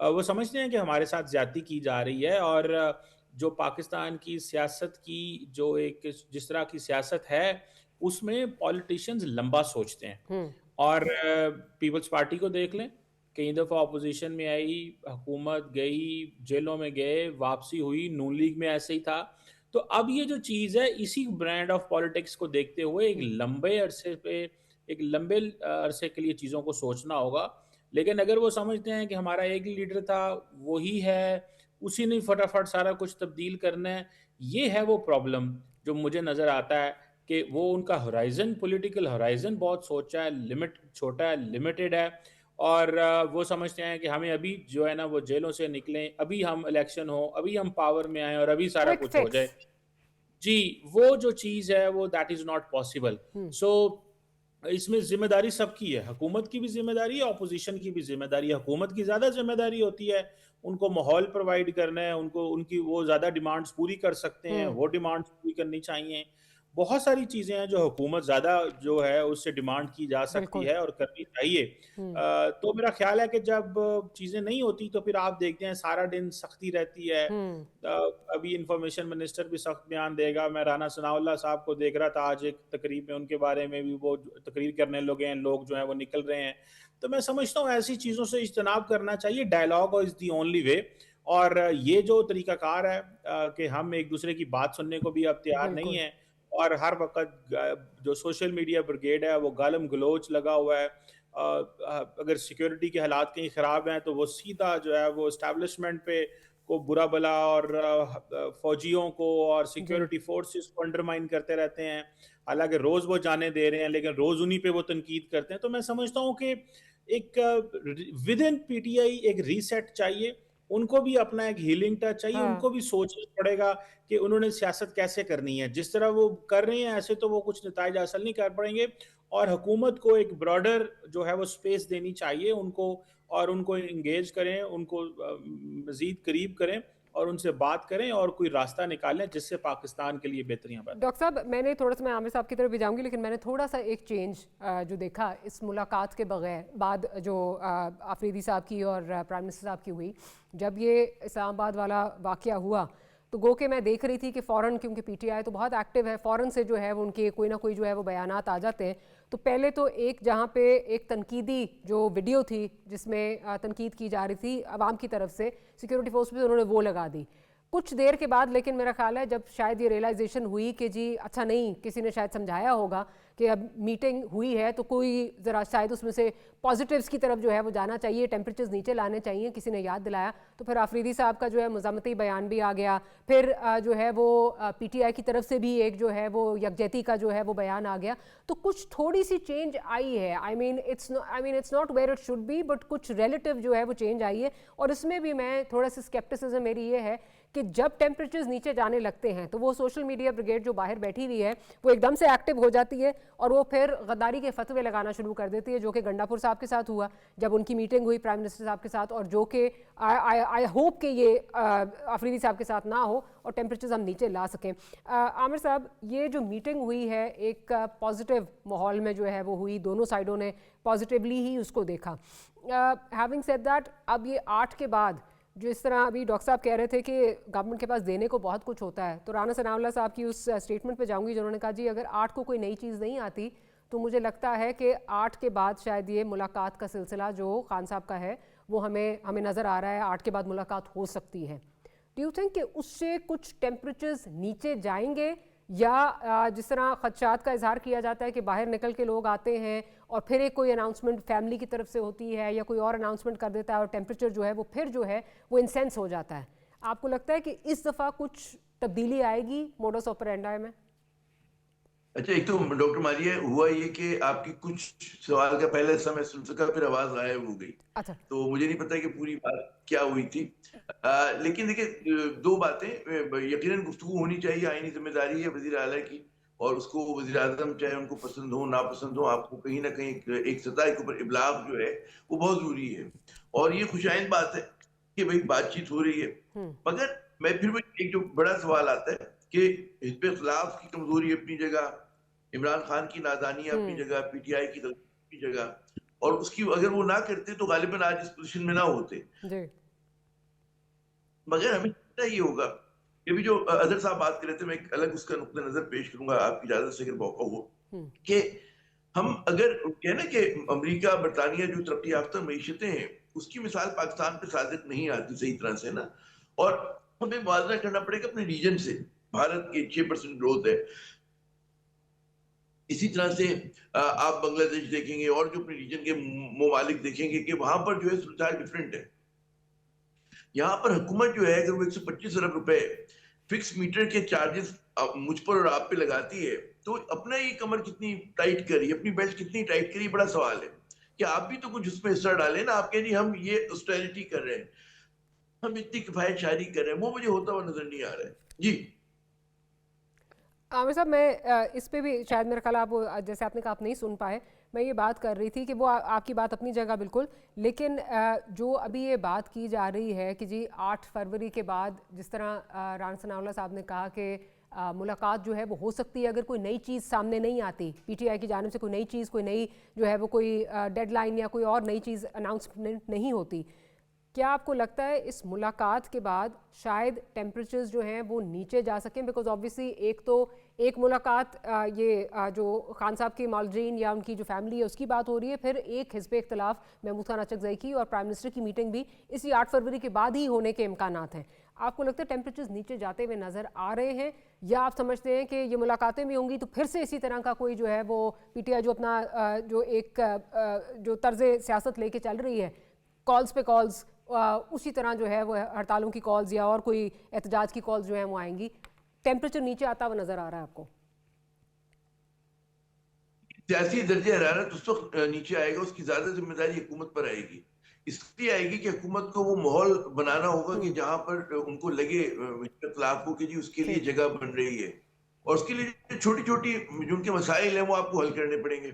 वो समझते हैं कि हमारे साथ ज्यादती की जा रही है, और जो पाकिस्तान की सियासत की जो एक जिस तरह की सियासत है, उसमें पॉलिटिशियंस लंबा सोचते हैं। और पीपल्स पार्टी को देख लें, कई दफ़ा अपोजिशन में आई, हुकूमत गई, जेलों में गए, वापसी हुई, नून लीग में ऐसे ही था। तो अब ये जो चीज़ है, इसी ब्रांड ऑफ पॉलिटिक्स को देखते हुए एक लंबे अरसे के लिए चीज़ों को सोचना होगा। लेकिन अगर वो समझते हैं कि हमारा एक लीडर था, वही है, उसी ने फटाफट सारा कुछ तब्दील करना है, ये है वो प्रॉब्लम जो मुझे नज़र आता है, कि वो उनका होराइजन, पॉलिटिकल होराइजन बहुत छोटा है, लिमिटेड है, और वो समझते हैं कि हमें अभी जो है ना वो जेलों से निकलें, अभी हम इलेक्शन हो, अभी हम पावर में आए और अभी सारा कुछ हो जाए। जी, वो जो चीज़ है वो दैट इज़ नॉट पॉसिबल। सो इसमें जिम्मेदारी सबकी है, हुकूमत की भी जिम्मेदारी है, अपोजिशन की भी जिम्मेदारी है। हुकूमत की ज़्यादा जिम्मेदारी होती है, उनको माहौल प्रोवाइड करना है, उनकी वो ज़्यादा डिमांड्स पूरी कर सकते हैं, वो डिमांड्स पूरी करनी चाहिए। बहुत सारी चीज़ें हैं जो हुकूमत ज़्यादा जो है उससे डिमांड की जा सकती है और करनी चाहिए। तो मेरा ख्याल है कि जब चीज़ें नहीं होती तो फिर आप देखते हैं सारा दिन सख्ती रहती है। अभी इंफॉर्मेशन मिनिस्टर भी सख्त बयान देगा। मैं राना सनाउल्लाह साहब को देख रहा था आज एक तकरीब में, उनके बारे में भी वो तकरीर करने लगे हैं, लोग जो हैं वो निकल रहे हैं। तो मैं समझता हूँ ऐसी चीज़ों से इज्तनाब करना चाहिए। Dialogue is the only way. और ये जो तरीकाकार है कि हम एक दूसरे की बात सुनने को भी अब तैयार नहीं है, और हर वक्त जो सोशल मीडिया ब्रिगेड है वो गालम गलोच लगा हुआ है। अगर सिक्योरिटी के हालात कहीं ख़राब हैं तो वो सीधा जो है वो इस्टेब्लिशमेंट पे को बुरा भला और फौजियों को और सिक्योरिटी फोर्सेस को अंडरमाइन करते रहते हैं। हालांकि रोज़ वो जाने दे रहे हैं लेकिन रोज़ उन्हीं पे वो तनकीद करते हैं। तो मैं समझता हूँ कि एक विद इन पीटीआई एक रीसेट चाहिए, उनको भी अपना एक हीलिंग टच चाहिए। हाँ। उनको भी सोचना पड़ेगा कि उन्होंने सियासत कैसे करनी है। जिस तरह वो कर रहे हैं ऐसे तो वो कुछ नतीजा हासिल नहीं कर पाएंगे, और हुकूमत को एक ब्रॉडर जो है वो स्पेस देनी चाहिए उनको, और उनको इंगेज करें, उनको मज़ीद करीब करें और उनसे बात करें और कोई रास्ता निकालें जिससे पाकिस्तान के लिए बेहतरियाँ पैदा। डॉक्टर साहब, मैंने थोड़ा सा, मैं आमिर साहब की तरफ भी जाऊंगी, लेकिन मैंने थोड़ा सा एक चेंज जो देखा इस मुलाकात के बगैर बाद जो आफरीदी साहब की और प्राइम मिनिस्टर साहब की हुई, जब ये इस्लामाबाद वाला वाक़या हुआ तो गो के मैं देख रही थी कि फ़ौरन, क्योंकि पीटीआई तो बहुत एक्टिव है, फ़ौरन से जो है वो उनके कोई ना कोई जो है वो बयानात आ जाते हैं। तो पहले तो एक जहाँ पे एक तनकीदी जो वीडियो थी जिसमें तनकीद की जा रही थी आवाम की तरफ से सिक्योरिटी फोर्स पे, उन्होंने वो लगा दी। कुछ देर के बाद लेकिन मेरा ख्याल है जब शायद ये रियलाइजेशन हुई कि जी अच्छा नहीं, किसी ने शायद समझाया होगा कि अब मीटिंग हुई है तो कोई ज़रा शायद उसमें से पॉजिटिव्स की तरफ जो है वो जाना चाहिए, टेम्परेचर्स नीचे लाने चाहिए, किसी ने याद दिलाया। तो फिर आफरीदी साहब का जो है मज़ामती बयान भी आ गया, फिर जो है वो पीटीआई की तरफ से भी एक जो है वो यकजहती का जो है वो बयान आ गया। तो कुछ थोड़ी सी चेंज आई है। I mean it's not where it should be, but कुछ रिलेटिव जो है वो चेंज आई है। और इसमें भी मैं थोड़ा सा स्केप्टिसिज्म मेरी ये है कि जब टेम्परेचर्स नीचे जाने लगते हैं तो वो सोशल मीडिया ब्रिगेड जो बाहर बैठी हुई है वो एकदम से एक्टिव हो जाती है और वो फिर गद्दारी के फतवे लगाना शुरू कर देती है, जो कि गंडापुर साहब के साथ हुआ जब उनकी मीटिंग हुई प्राइम मिनिस्टर साहब के साथ, और जो कि आई होप कि ये आफरीदी साहब के साथ ना हो और टेम्परेचर्स हम नीचे ला सकें। आमिर साहब, ये जो मीटिंग हुई है एक पॉजिटिव माहौल में जो है वो हुई, दोनों साइडों ने पॉजिटिवली ही उसको देखा। हैविंग सेड दैट, अब ये 8 के बाद जो इस तरह अभी डॉक्टर साहब कह रहे थे कि गवर्नमेंट के पास देने को बहुत कुछ होता है, तो राना सनाउल्लाह साहब की उस स्टेटमेंट पे जाऊंगी जिन्होंने कहा जी अगर 8 को कोई नई चीज़ नहीं आती तो मुझे लगता है कि 8 के बाद शायद ये मुलाकात का सिलसिला जो खान साहब का है वो हमें नज़र आ रहा है 8 के बाद मुलाकात हो सकती है। डू यू थिंक कि उससे कुछ टेम्परेचर्स नीचे जाएंगे, या जिस तरह खदशात का इजहार किया जाता है कि बाहर निकल के लोग आते हैं और फिर एक कोई अनाउंसमेंट फैमिली की तरफ से होती है या कोई और अनाउंसमेंट कर देता है और टेम्परेचर जो है वो फिर जो है वो इंसेंस हो जाता है, आपको लगता है कि इस दफ़ा कुछ तब्दीली आएगी मोडस ऑपरेंडी में? अच्छा, एक तो डॉक्टर मारिया, हुआ ये कि आपकी कुछ सवाल का पहले हिस्सा मैं सुन सका, फिर आवाज गायब हो गई। अच्छा, तो मुझे नहीं पता कि पूरी बात क्या हुई थी। लेकिन देखिए, दो बातें, यकीनन गुफ्तगू होनी चाहिए, आईनी जिम्मेदारी है वजीर आला की, और उसको वजीर आजम चाहे उनको पसंद हो नापसंद हो, आपको कहीं ना कहीं एक सतह के ऊपर इब्लाग जो है वो बहुत जरूरी है। और ये खुशाइंद बात है कि भाई बातचीत हो रही है। मगर मैं फिर एक जो बड़ा सवाल आता है कि हिज़्ब इख्तिलाफ की कमजोरी अपनी जगह, इमरान खान की नादानी अपनी जगह, पीटीआई की अपनी जगह, और उसकी अगर वो ना करते तो गालिबन आज इस पोजीशन में ना होते। मगर हमें ये होगा कि भी जो अजहर साहब बात कर रहे थे, मैं एक अलग उसका नुक्ता नजर पेश करूंगा आपकी इजाजत से अगर मौका हो, कि हम अगर कहें ना कि अमेरिका बरतानिया जो तरक्की याफ्ता मीशतें हैं उसकी मिसाल पाकिस्तान पे सादिक नहीं आती सही तरह से ना, और हमें मुआवजा करना पड़ेगा अपने रीजन से। भारत की 6% ग्रोथ है, इसी तरह से आप बांग्लादेश देखेंगे और जो अपने रीजन के ममालिक देखेंगे कि वहां पर जो है सूरत डिफरेंट है। यहाँ पर हुकूमत जो है अगर वो 125 अरब रुपए फिक्स मीटर के चार्जेस मुझ पर और आप पे लगाती है, तो अपना ये कमर कितनी टाइट करी, अपनी बेल्ट कितनी टाइट करी, बड़ा सवाल है कि आप भी तो कुछ उसमें हिस्सा डालें ना। आप कह जी हम ये ऑस्टेरिटी कर रहे हैं, हम इतनी किफायत शायरी कर रहे हैं, वो मुझे होता हुआ नजर नहीं आ रहा है। जी आमिर साहब, मैं इस पे भी शायद मेरा ख्याल आप जैसे आपने कहा आप नहीं सुन पाए, मैं ये बात कर रही थी कि वो आपकी बात अपनी जगह बिल्कुल, लेकिन जो अभी ये बात की जा रही है कि जी 8 फरवरी के बाद जिस तरह राना सनाउल्लाह साहब ने कहा कि मुलाकात जो है वो हो सकती है अगर कोई नई चीज़ सामने नहीं आती, पीटीआई की जानिब से कोई नई चीज़, कोई नई जो है वो कोई डेडलाइन या कोई और नई चीज़ अनाउंसमेंट नहीं होती। क्या आपको लगता है इस मुलाकात के बाद शायद टेम्परेचर्स जो हैं वो नीचे जा सकें? बिकॉज ऑब्वियसली एक मुलाकात ये जो खान साहब के मालजीन या उनकी जो फैमिली है उसकी बात हो रही है, फिर एक हिज़्ब इख्तिलाफ महमूद खान अचकज़ई की और प्राइम मिनिस्टर की मीटिंग भी इसी 8 फरवरी के बाद ही होने के इम्कानात हैं। आपको लगता है टेम्परेचर्स नीचे जाते हुए नज़र आ रहे हैं, या आप समझते हैं कि ये मुलाकातें भी होंगी तो फिर से इसी तरह का कोई जो है वो पीटीआई जो अपना जो एक जो तर्ज सियासत लेके चल रही है, कॉल्स पे कॉल्स, उसी तरह जो है वो हड़तालों की कॉल्स या और कोई एहतजाज की कॉल्स जो है वो आएंगी, टेम्परेचर नीचे आता हुआ नज़र आ रहा है आपको? सियासी दर्जे हरारत उस वक्त नीचे आएगा, उसकी ज्यादा जिम्मेदारी हुकूमत पर आएगी। इसलिए आएगी कि हुकूमत को वो माहौल बनाना होगा कि जहां पर उनको लगे इख्तिलाफ को कि जी उसके लिए जगह बन रही है, और उसके लिए छोटी छोटी जो उनके मसाइल हैं वो आपको हल करने पड़ेंगे।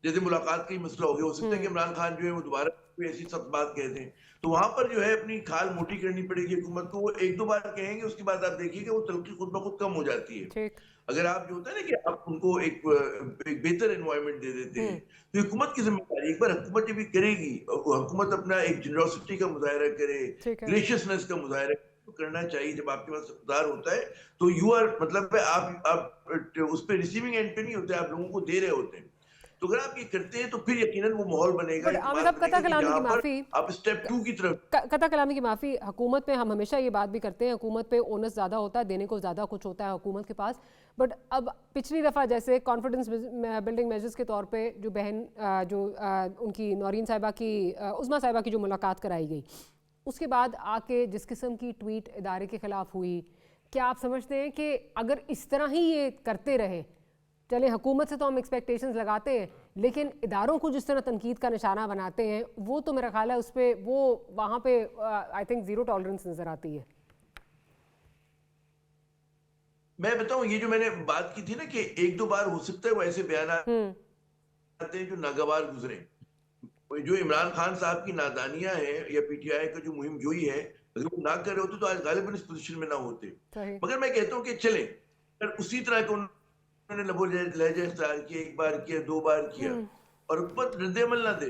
जैसे मुलाकात का ही मसला हो गया, हो सकता है कि इमरान खान जो है वो दोबारा कोई ऐसी सब बात कह दें, तो वहां पर जो है अपनी खाल मोटी करनी पड़ेगी हुकूमत को। वो एक दो बार कहेंगे, उसके बाद आप देखिएगा वो तलखी खुद ब खुद कम हो जाती है। अगर आप जो होता है ना कि आप उनको एक बेहतर एनवायरनमेंट दे देते हैं, तो हुकूमत की जिम्मेदारी, एक बार हुकूमत जब भी करेगी, हुकूमत अपना एक जेनरोसिटी का मुजाहरा करे, ग्रेशियसनेस का मुजाहरा तो करना चाहिए। जब आपके पास इक़्तिदार होता है तो यू आर मतलब आप उस पर रिसीविंग एंड पे नहीं होते, आप लोगों को दे रहे होते हैं। तो अगर आप ये करते हैं तो फिर यकीनन वो माहौल बनेगा, कता कलामी की माफी, आप स्टेप 2 की तरफ। कता कलामी की माफी, हुकूमत पे हम हमेशा ये बात भी करते हैं, हुकूमत पे ओनस ज़्यादा होता है, देने को ज़्यादा कुछ होता है हुकूमत के पास, बट अब पिछली दफ़ा जैसे कॉन्फिडेंस बिल्डिंग मेजर्स के तौर पे जो बहन जो उनकी नौरीन साहिबा की उज़मा साहिबा की जो मुलाकात कराई गई, उसके बाद आके जिस किस्म की ट्वीट इदारे के ख़िलाफ़ हुई, क्या आप समझते हैं कि अगर इस तरह ही ये करते रहे, चले हुकूमत से तो हम एक्सपेक्टेशंस लगाते हैं, लेकिन इदारों को जिस तरह तनकीद का निशाना बनाते हैं, वो तो मेरा ख्याल है उस पर वो वहाँ पे आई थिंक ज़ीरो टॉलरेंस नज़र आती है। मैं बताऊं, ये जो मैंने बात की थी ना कि एक दो बार हो सकता है वो ऐसे बयान आते हैं जो नागवार गुजरे, जो इमरान खान साहब की नादानियां हैं या पीटीआई का जो मुहिम जोई है, अगर वो ना कर रहे होते तो आज गालिबन इस पोजीशन में ना होते। मगर मैं कहता हूं कि चले, अगर उसी तरह का उन्होंने लबो लहजा इख्तियार किया, एक बार किया, दो बार किया, और हुकूमत रद्द-ए-अमल ना दे,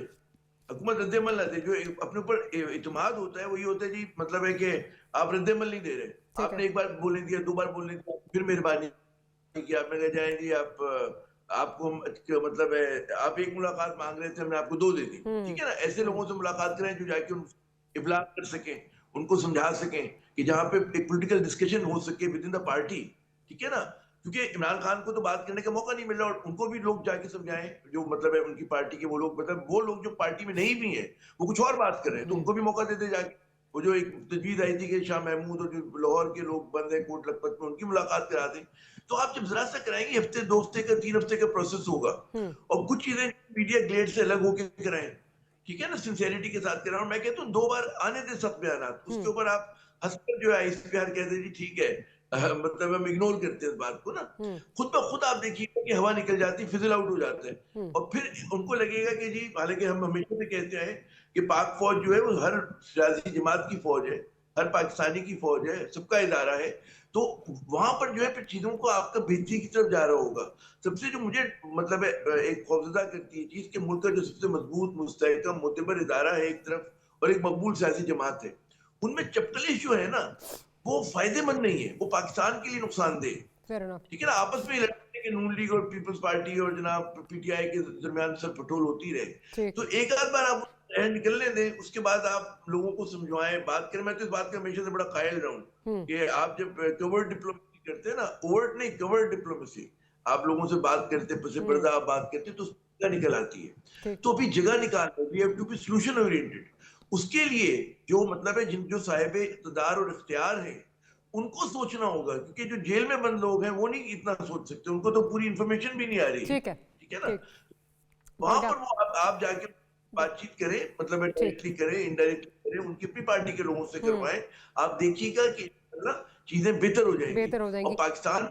हुकूमत रद्द-ए-अमल ना दे, जो अपने ऊपर इत्मीनाद होता है वो ये होता है जी, मतलब है कि आप रद्द-ए-अमल नहीं दे रहे, आपने एक बार बोलने दिया, दो बार बोलने दिया, फिर मेहरबानी की आपने कहा जाए जी आपको मतलब है आप एक मुलाकात मांग रहे थे, हमने आपको दो दे दी, ठीक है ना। ऐसे लोगों से मुलाकात करें जो जाके इब्लाग कर सकें, उनको समझा सकें कि जहाँ पे एक पॉलिटिकल डिस्कशन हो सके विद इन द पार्टी, ठीक है ना। क्योंकि इमरान खान को तो बात करने का मौका नहीं मिल रहा, और उनको भी लोग जाके समझाएं जो मतलब है उनकी पार्टी के वो लोग, मतलब वो लोग जो पार्टी में नहीं भी है वो कुछ और बात कर रहे हैं, तो उनको भी मौका देते जाके। वो जो एक तजवीज़ आई थी कि शाह महमूद और जो लाहौर के लोग बंद है कोट लखपत में, उनकी मुलाकात करा दें, तो आप जब जरा सा कराएंगे, हफ्ते 2 हफ्ते का 3 हफ्ते का प्रोसेस होगा, और कुछ चीजें मीडिया ग्लेड से अलग होकर कराएं, ठीक है ना, सिंसियरिटी के साथ कराएं। और मैं कहता हूँ 2 बार आने दें सब बयानात, उसके ऊपर आप हंसकर जो है इस प्यार कहते जी ठीक है, मतलब हम इग्नोर करते हैं इस बात को ना, खुद ब खुद आप देखिएगा कि हवा निकल जाती, फिजल आउट हो जाता है, और फिर उनको लगेगा कि जी, हालांकि हम हमेशा से कहते हैं कि पाक फौज जो है वो हर सियासी जमात की फौज है, हर पाकिस्तानी की फौज है, सबका इदारा है, तो वहां पर जो है फिर चीजों को आपका बेहतरी की तरफ जा रहा होगा। सबसे जो मुझे मतलब है एक खौफजदा करती है चीज, के मुल्क का जो सबसे मजबूत मुस्तहकम मोतबर इदारा है एक तरफ, और एक मकबूल सियासी जमात है, उनमें चपकलिश जो है ना वो फायदेमंद नहीं है, वो पाकिस्तान के लिए नुकसानदेह, ठीक है ना। आपस में लड़ने के नून लीग और पीपल्स पार्टी और जनाब पीटीआई के दरमियान सर पटोल होती रहे, तो एक आध बार आप निकलने दें, उसके बाद आप लोगों को समझाएं, बात करें। मैं तो इस बात का हमेशा से बड़ा कायल रहा हूँ कि आप जब कवर्ड डिप्लोमेसी करते हैं ना, ओवर्ट नहीं कवर्ड डिप्लोमेसी, आप लोगों से बात करते पसे पर्दा आप बात करते तो जगह निकल आती है, तो अभी जगह निकालना, we have to be solution oriented. उसके लिए जो मतलब है जो साहिब इक़्तिदार और इख्तियार है उनको सोचना होगा, क्योंकि जो जेल में बंद लोग हैं वो नहीं इतना सोच सकते, उनको तो पूरी इंफॉर्मेशन भी नहीं आ रही, ठीक है ना। वहां पर वो आप जाके बातचीत करें, मतलब डायरेक्टली करें, इनडायरेक्टली करें, उनकी अपनी पार्टी के लोगों से करवाएं, आप देखिएगा कि चीजें बेहतर हो जाएंगी। और पाकिस्तान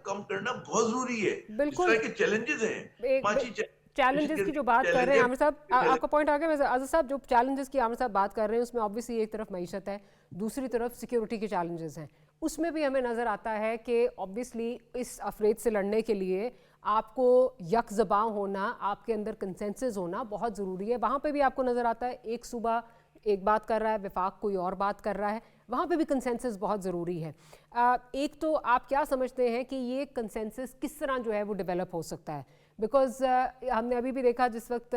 कम करना बहुत जरूरी है, इस तरह के चैलेंजेस हैं, चैलेंजेस की जो बात कर रहे हैं आमिर साहब, आपका पॉइंट आ गया। आज़ाद साहब, जो चैलेंजेस की आमिर साहब बात कर रहे हैं उसमें ऑब्वियसली एक तरफ मईशत है, दूसरी तरफ सिक्योरिटी के चैलेंजेस हैं, उसमें भी हमें नज़र आता है कि ऑब्वियसली इस अफरेद से लड़ने के लिए आपको यक ज़बां होना, आपके अंदर कंसेंसस होना बहुत ज़रूरी है। वहाँ पे भी आपको नज़र आता है एक सूबा एक बात कर रहा है, वफाक कोई और बात कर रहा है, वहाँ पे भी कंसेंसस बहुत ज़रूरी है। एक तो आप क्या समझते हैं कि ये कंसेंसस किस तरह जो है वो डेवलप हो सकता है? बिकॉज़ हमने अभी भी देखा जिस वक्त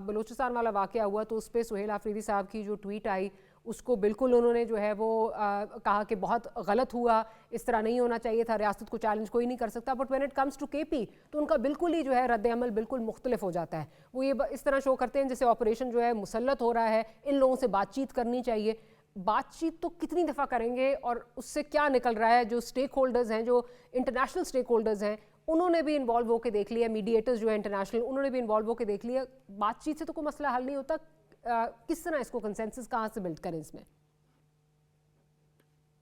बलूचिस्तान वाला वाक़या हुआ तो उस पर सुहेल आफरीदी साहब की जो ट्वीट आई उसको बिल्कुल उन्होंने जो है वो कहा कि बहुत गलत हुआ, इस तरह नहीं होना चाहिए था, रियासत को चैलेंज कोई नहीं कर सकता। But when it comes to KP तो उनका बिल्कुल ही जो है रद्द अमल बिल्कुल मुख्तलिफ हो जाता है। वो ये इस तरह शो करते हैं जैसे ऑपरेशन जो है मुसल्लत हो रहा है, इन लोगों से बातचीत करनी चाहिए। बातचीत तो कितनी दफ़ा करेंगे और उससे क्या निकल रहा है? जो स्टेक होल्डर्स हैं, जो इंटरनेशनल स्टेक होल्डर्स हैं, उन्होंने भी इन्वॉल्व होकर देख लिया, मीडिएटर्स जो है इंटरनेशनल, उन्होंने भी इन्वॉल्व होकर देख लिया। बातचीत से तो कोई मसला हल नहीं होता। किस तरह इसको कंसेंसस कहाँ से बिल्ड करें इसमें?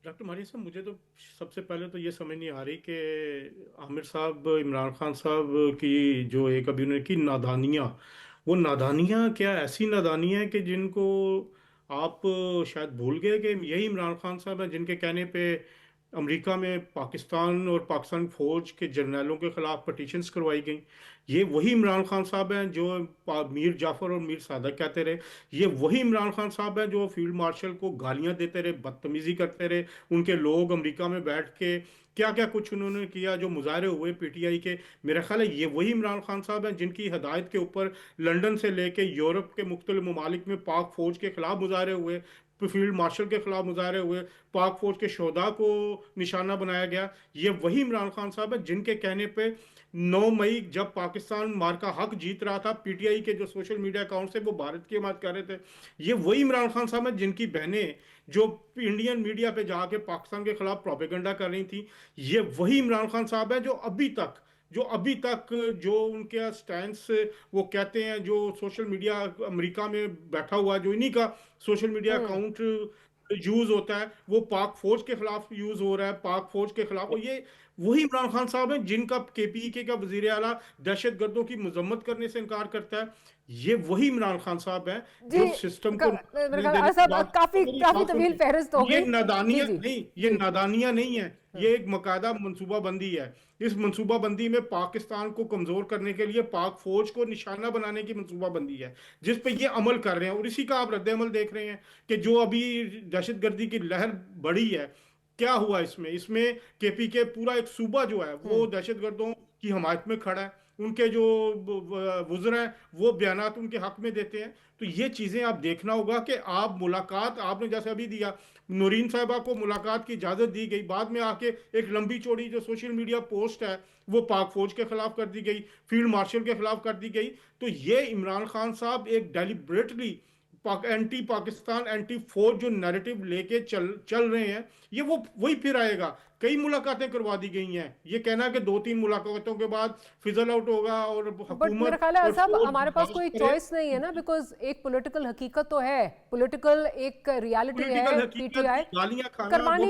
डॉक्टर मारिया साहब, मुझे तो सबसे पहले तो ये समझ नहीं आ रही कि आमिर साहब, इमरान खान साहब की जो एक अभी उन्होंने की नादानियाँ, वो नादानियाँ क्या ऐसी नादानियाँ हैं कि जिनको आप शायद भूल गए कि यही इमरान खान साहब हैं जिनके कहने पे अमेरिका में पाकिस्तान और पाकिस्तान फौज के जर्नलों के खिलाफ पटिशन्स करवाई गई। ये वही इमरान खान साहब हैं जो मीर जाफर और मीर सादक कहते रहे। ये वही इमरान खान साहब हैं जो फील्ड मार्शल को गालियां देते रहे, बदतमीजी करते रहे। उनके लोग अमेरिका में बैठ के क्या क्या कुछ उन्होंने किया, जो मुजाहरे हुए पीटीआई के। मेरा ख्याल है ये वही इमरान खान साहब हैं जिनकी हदायत के ऊपर लंदन से लेके यूरोप के मुख्तलिफ ममालिक में पाक फौज के खिलाफ मुजाहरे हुए, फील्ड मार्शल के खिलाफ मुजाहरे हुए, पाक फौज के शोधा को निशाना बनाया गया। ये वही इमरान खान साहब है जिनके कहने पे 9 मई जब पाकिस्तान मार का हक जीत रहा था, पीटीआई के जो सोशल मीडिया अकाउंट से वो भारत की हमायत कर रहे थे। ये वही इमरान खान साहब है जिनकी बहनें जो इंडियन मीडिया पे जाके पाकिस्तान के खिलाफ प्रोपेगेंडा कर रही थी। ये वही इमरान खान साहब है जो अभी तक जो उनके स्टैंड वो कहते हैं, जो सोशल मीडिया अमेरिका में बैठा हुआ जो इन्हीं का सोशल मीडिया अकाउंट यूज होता है, वो पाक फौज के खिलाफ यूज हो रहा है, पाक फौज के खिलाफ। और ये वही इमरान खान साहब हैं जिनका केपीके का वजीर आला दहशत गर्दों की मजम्मत करने से इनकार करता है। ये वही इमरान खान साहब हैं जो सिस्टम को काफी तवील फहरिस्त हो गई। ये नादानियां नहीं, ये नादानियां नहीं है, ये एक मकादा मनसूबाबंदी है। इस मनसूबाबंदी में पाकिस्तान को कमजोर करने के लिए पाक फौज को निशाना बनाने की मनसूबाबंदी है, जिस पे ये अमल कर रहे हैं। और इसी का आप रद्द अमल देख रहे हैं कि जो अभी दहशतगर्दी की लहर बढ़ी है, क्या हुआ इसमें केपीके पूरा एक सूबा जो है वो दहशतगर्दों की हमायत में खड़ा है। उनके जो वज़रा हैं वो बयानात उनके हक में देते हैं। तो ये चीजें आप देखना होगा कि आप मुलाकात आपने जैसे अभी दिया, नूरीन साहिबा को मुलाकात की इजाजत दी गई, बाद में आके एक लंबी चौड़ी जो सोशल मीडिया पोस्ट है वो पाक फौज के खिलाफ कर दी गई, फील्ड मार्शल के खिलाफ कर दी गई। तो ये इमरान खान साहब एक डेलिब्रेटली एंटी पाकिस्तान, एंटी फौज जो नैरेटिव लेके चल रहे हैं, ये वो वही फिर आएगा। कई मुलाकातें करवा दी गई हैं, ये कहना कि 2-3 मुलाकातों के बाद फिजल आउट होगा और बट मेरा ख्याल है साहब हमारे पास कोई चॉइस नहीं है ना, बिकॉज एक पॉलिटिकल हकीकत तो है, पॉलिटिकल एक रियलिटी है। पीटीआई करवानी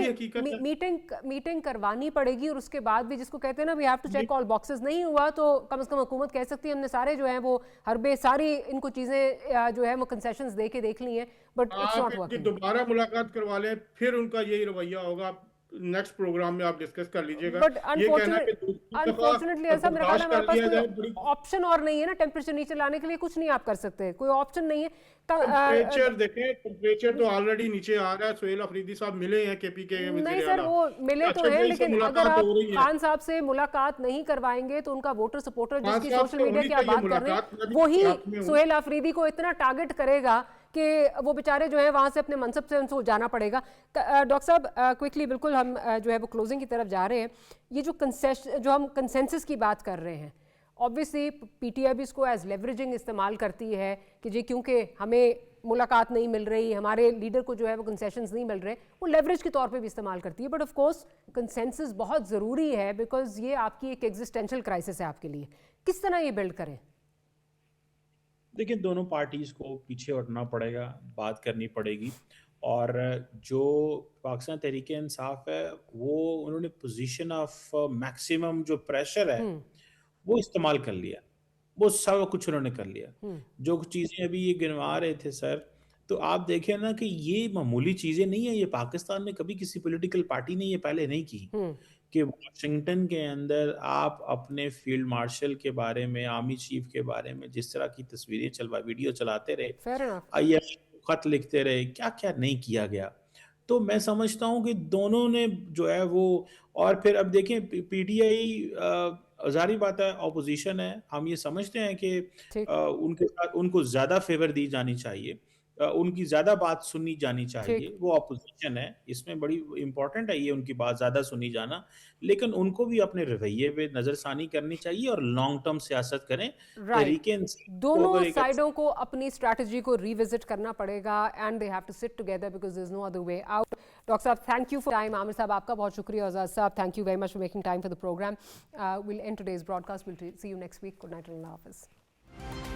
मीटिंग करवानी पड़ेगी और उसके बाद भी जिसको कहते हैं ना we have to check all boxes, नहीं हुआ तो कम से कम हुकूमत कह सकती है हमने सारे जो है वो हरबे सारी इनको चीजें जो है वो कंसेशंस दे के देख ली हैं, बट इट्स नॉट वर्किंग। दोबारा मुलाकात करवा लें, फिर उनका यही रवैया होगा। नेक्स्ट प्रोग्राम में आप डिस्कस कर लीजिएगा। बट अनफॉर्चुनेटली ऐसा मेरा ख्याल है हमारे पास कोई ऑप्शन और नहीं है ना, टेम्परेचर नीचे लाने के लिए कुछ नहीं आप कर सकते, कोई ऑप्शन नहीं है। टेम्परेचर देखें, टेम्परेचर तो ऑलरेडी नीचे आ रहा है। सुहेल अफरीदी साहब मिले हैं केपीके के वज़ीर आला। नहीं सर वो मिले तो हैं, लेकिन अगर आप खान साहब से मुलाकात नहीं करवाएंगे तो उनका वोटर सपोर्टर जिसकी सोशल मीडिया की आप बात कर रहे हैं वही सुहेल अफरीदी को इतना टारगेट करेगा कि वो बेचारे जो है वहाँ से अपने मनसब से उनको जाना पड़ेगा। डॉक्टर साहब क्विकली, बिल्कुल हम जो है वो क्लोजिंग की तरफ जा रहे हैं। ये जो हम कंसेंसस की बात कर रहे हैं, ऑब्वियसली पीटीआई भी इसको एज लेवरेजिंग इस्तेमाल करती है कि जी क्योंकि हमें मुलाकात नहीं मिल रही, हमारे लीडर को जो है वो कंसेशंस नहीं मिल रहे, वो लेवरेज के तौर पे भी इस्तेमाल करती है। बट ऑफ कोर्स कंसेंसस बहुत ज़रूरी है बिकॉज ये आपकी एक एग्जिस्टेंशियल क्राइसिस है आपके लिए। किस तरह ये बिल्ड करें? देखिए, दोनों पार्टीज को पीछे हटना पड़ेगा, बात करनी पड़ेगी। और जो पाकिस्तान तहरीक इंसाफ है वो उन्होंने पोजीशन ऑफ मैक्सिमम जो प्रेशर है वो इस्तेमाल कर लिया, वो सब कुछ उन्होंने कर लिया। जो चीज़ें अभी ये गिनवा रहे थे सर, तो आप देखें ना कि ये मामूली चीज़ें नहीं है। ये पाकिस्तान में कभी किसी पॉलिटिकल पार्टी ने ये पहले नहीं की कि वाशिंगटन के अंदर आप अपने फील्ड मार्शल के बारे में, आर्मी चीफ के बारे में जिस तरह की तस्वीरें वीडियो चलाते रहे, IF खत लिखते रहे, क्या क्या नहीं किया गया। तो मैं समझता हूँ कि दोनों ने जो है वो, और फिर अब देखें पीटीआई जारी बात है ऑपोजिशन है, हम ये समझते हैं कि उनके साथ उनको ज़्यादा फेवर दी जानी चाहिए उनकी ज्यादा बात सुनी जानी चाहिए। वो अपोजिशन है, इसमें बड़ी इंपॉर्टेंट है ये उनकी बात ज्यादा सुनी जाना, लेकिन उनको भी अपने रवैये पे नजरसानी करनी चाहिए और लॉन्ग टर्म सियासत करें। राइट, तहरीके इंसाफ को दोनों अगर एक साइडों को अपनी स्ट्रैटेजी को रिविजिट करना पड़ेगा and they have to sit together because there is no other way out. Doctor साहब, thank you for time. Aamir साहब, आपका बहुत शुक्रिया। आजाद साहब, thank you very much for making time for the programme. Will end today's broadcast. Will see you next week. Good night, अल्लाह हाफिज़।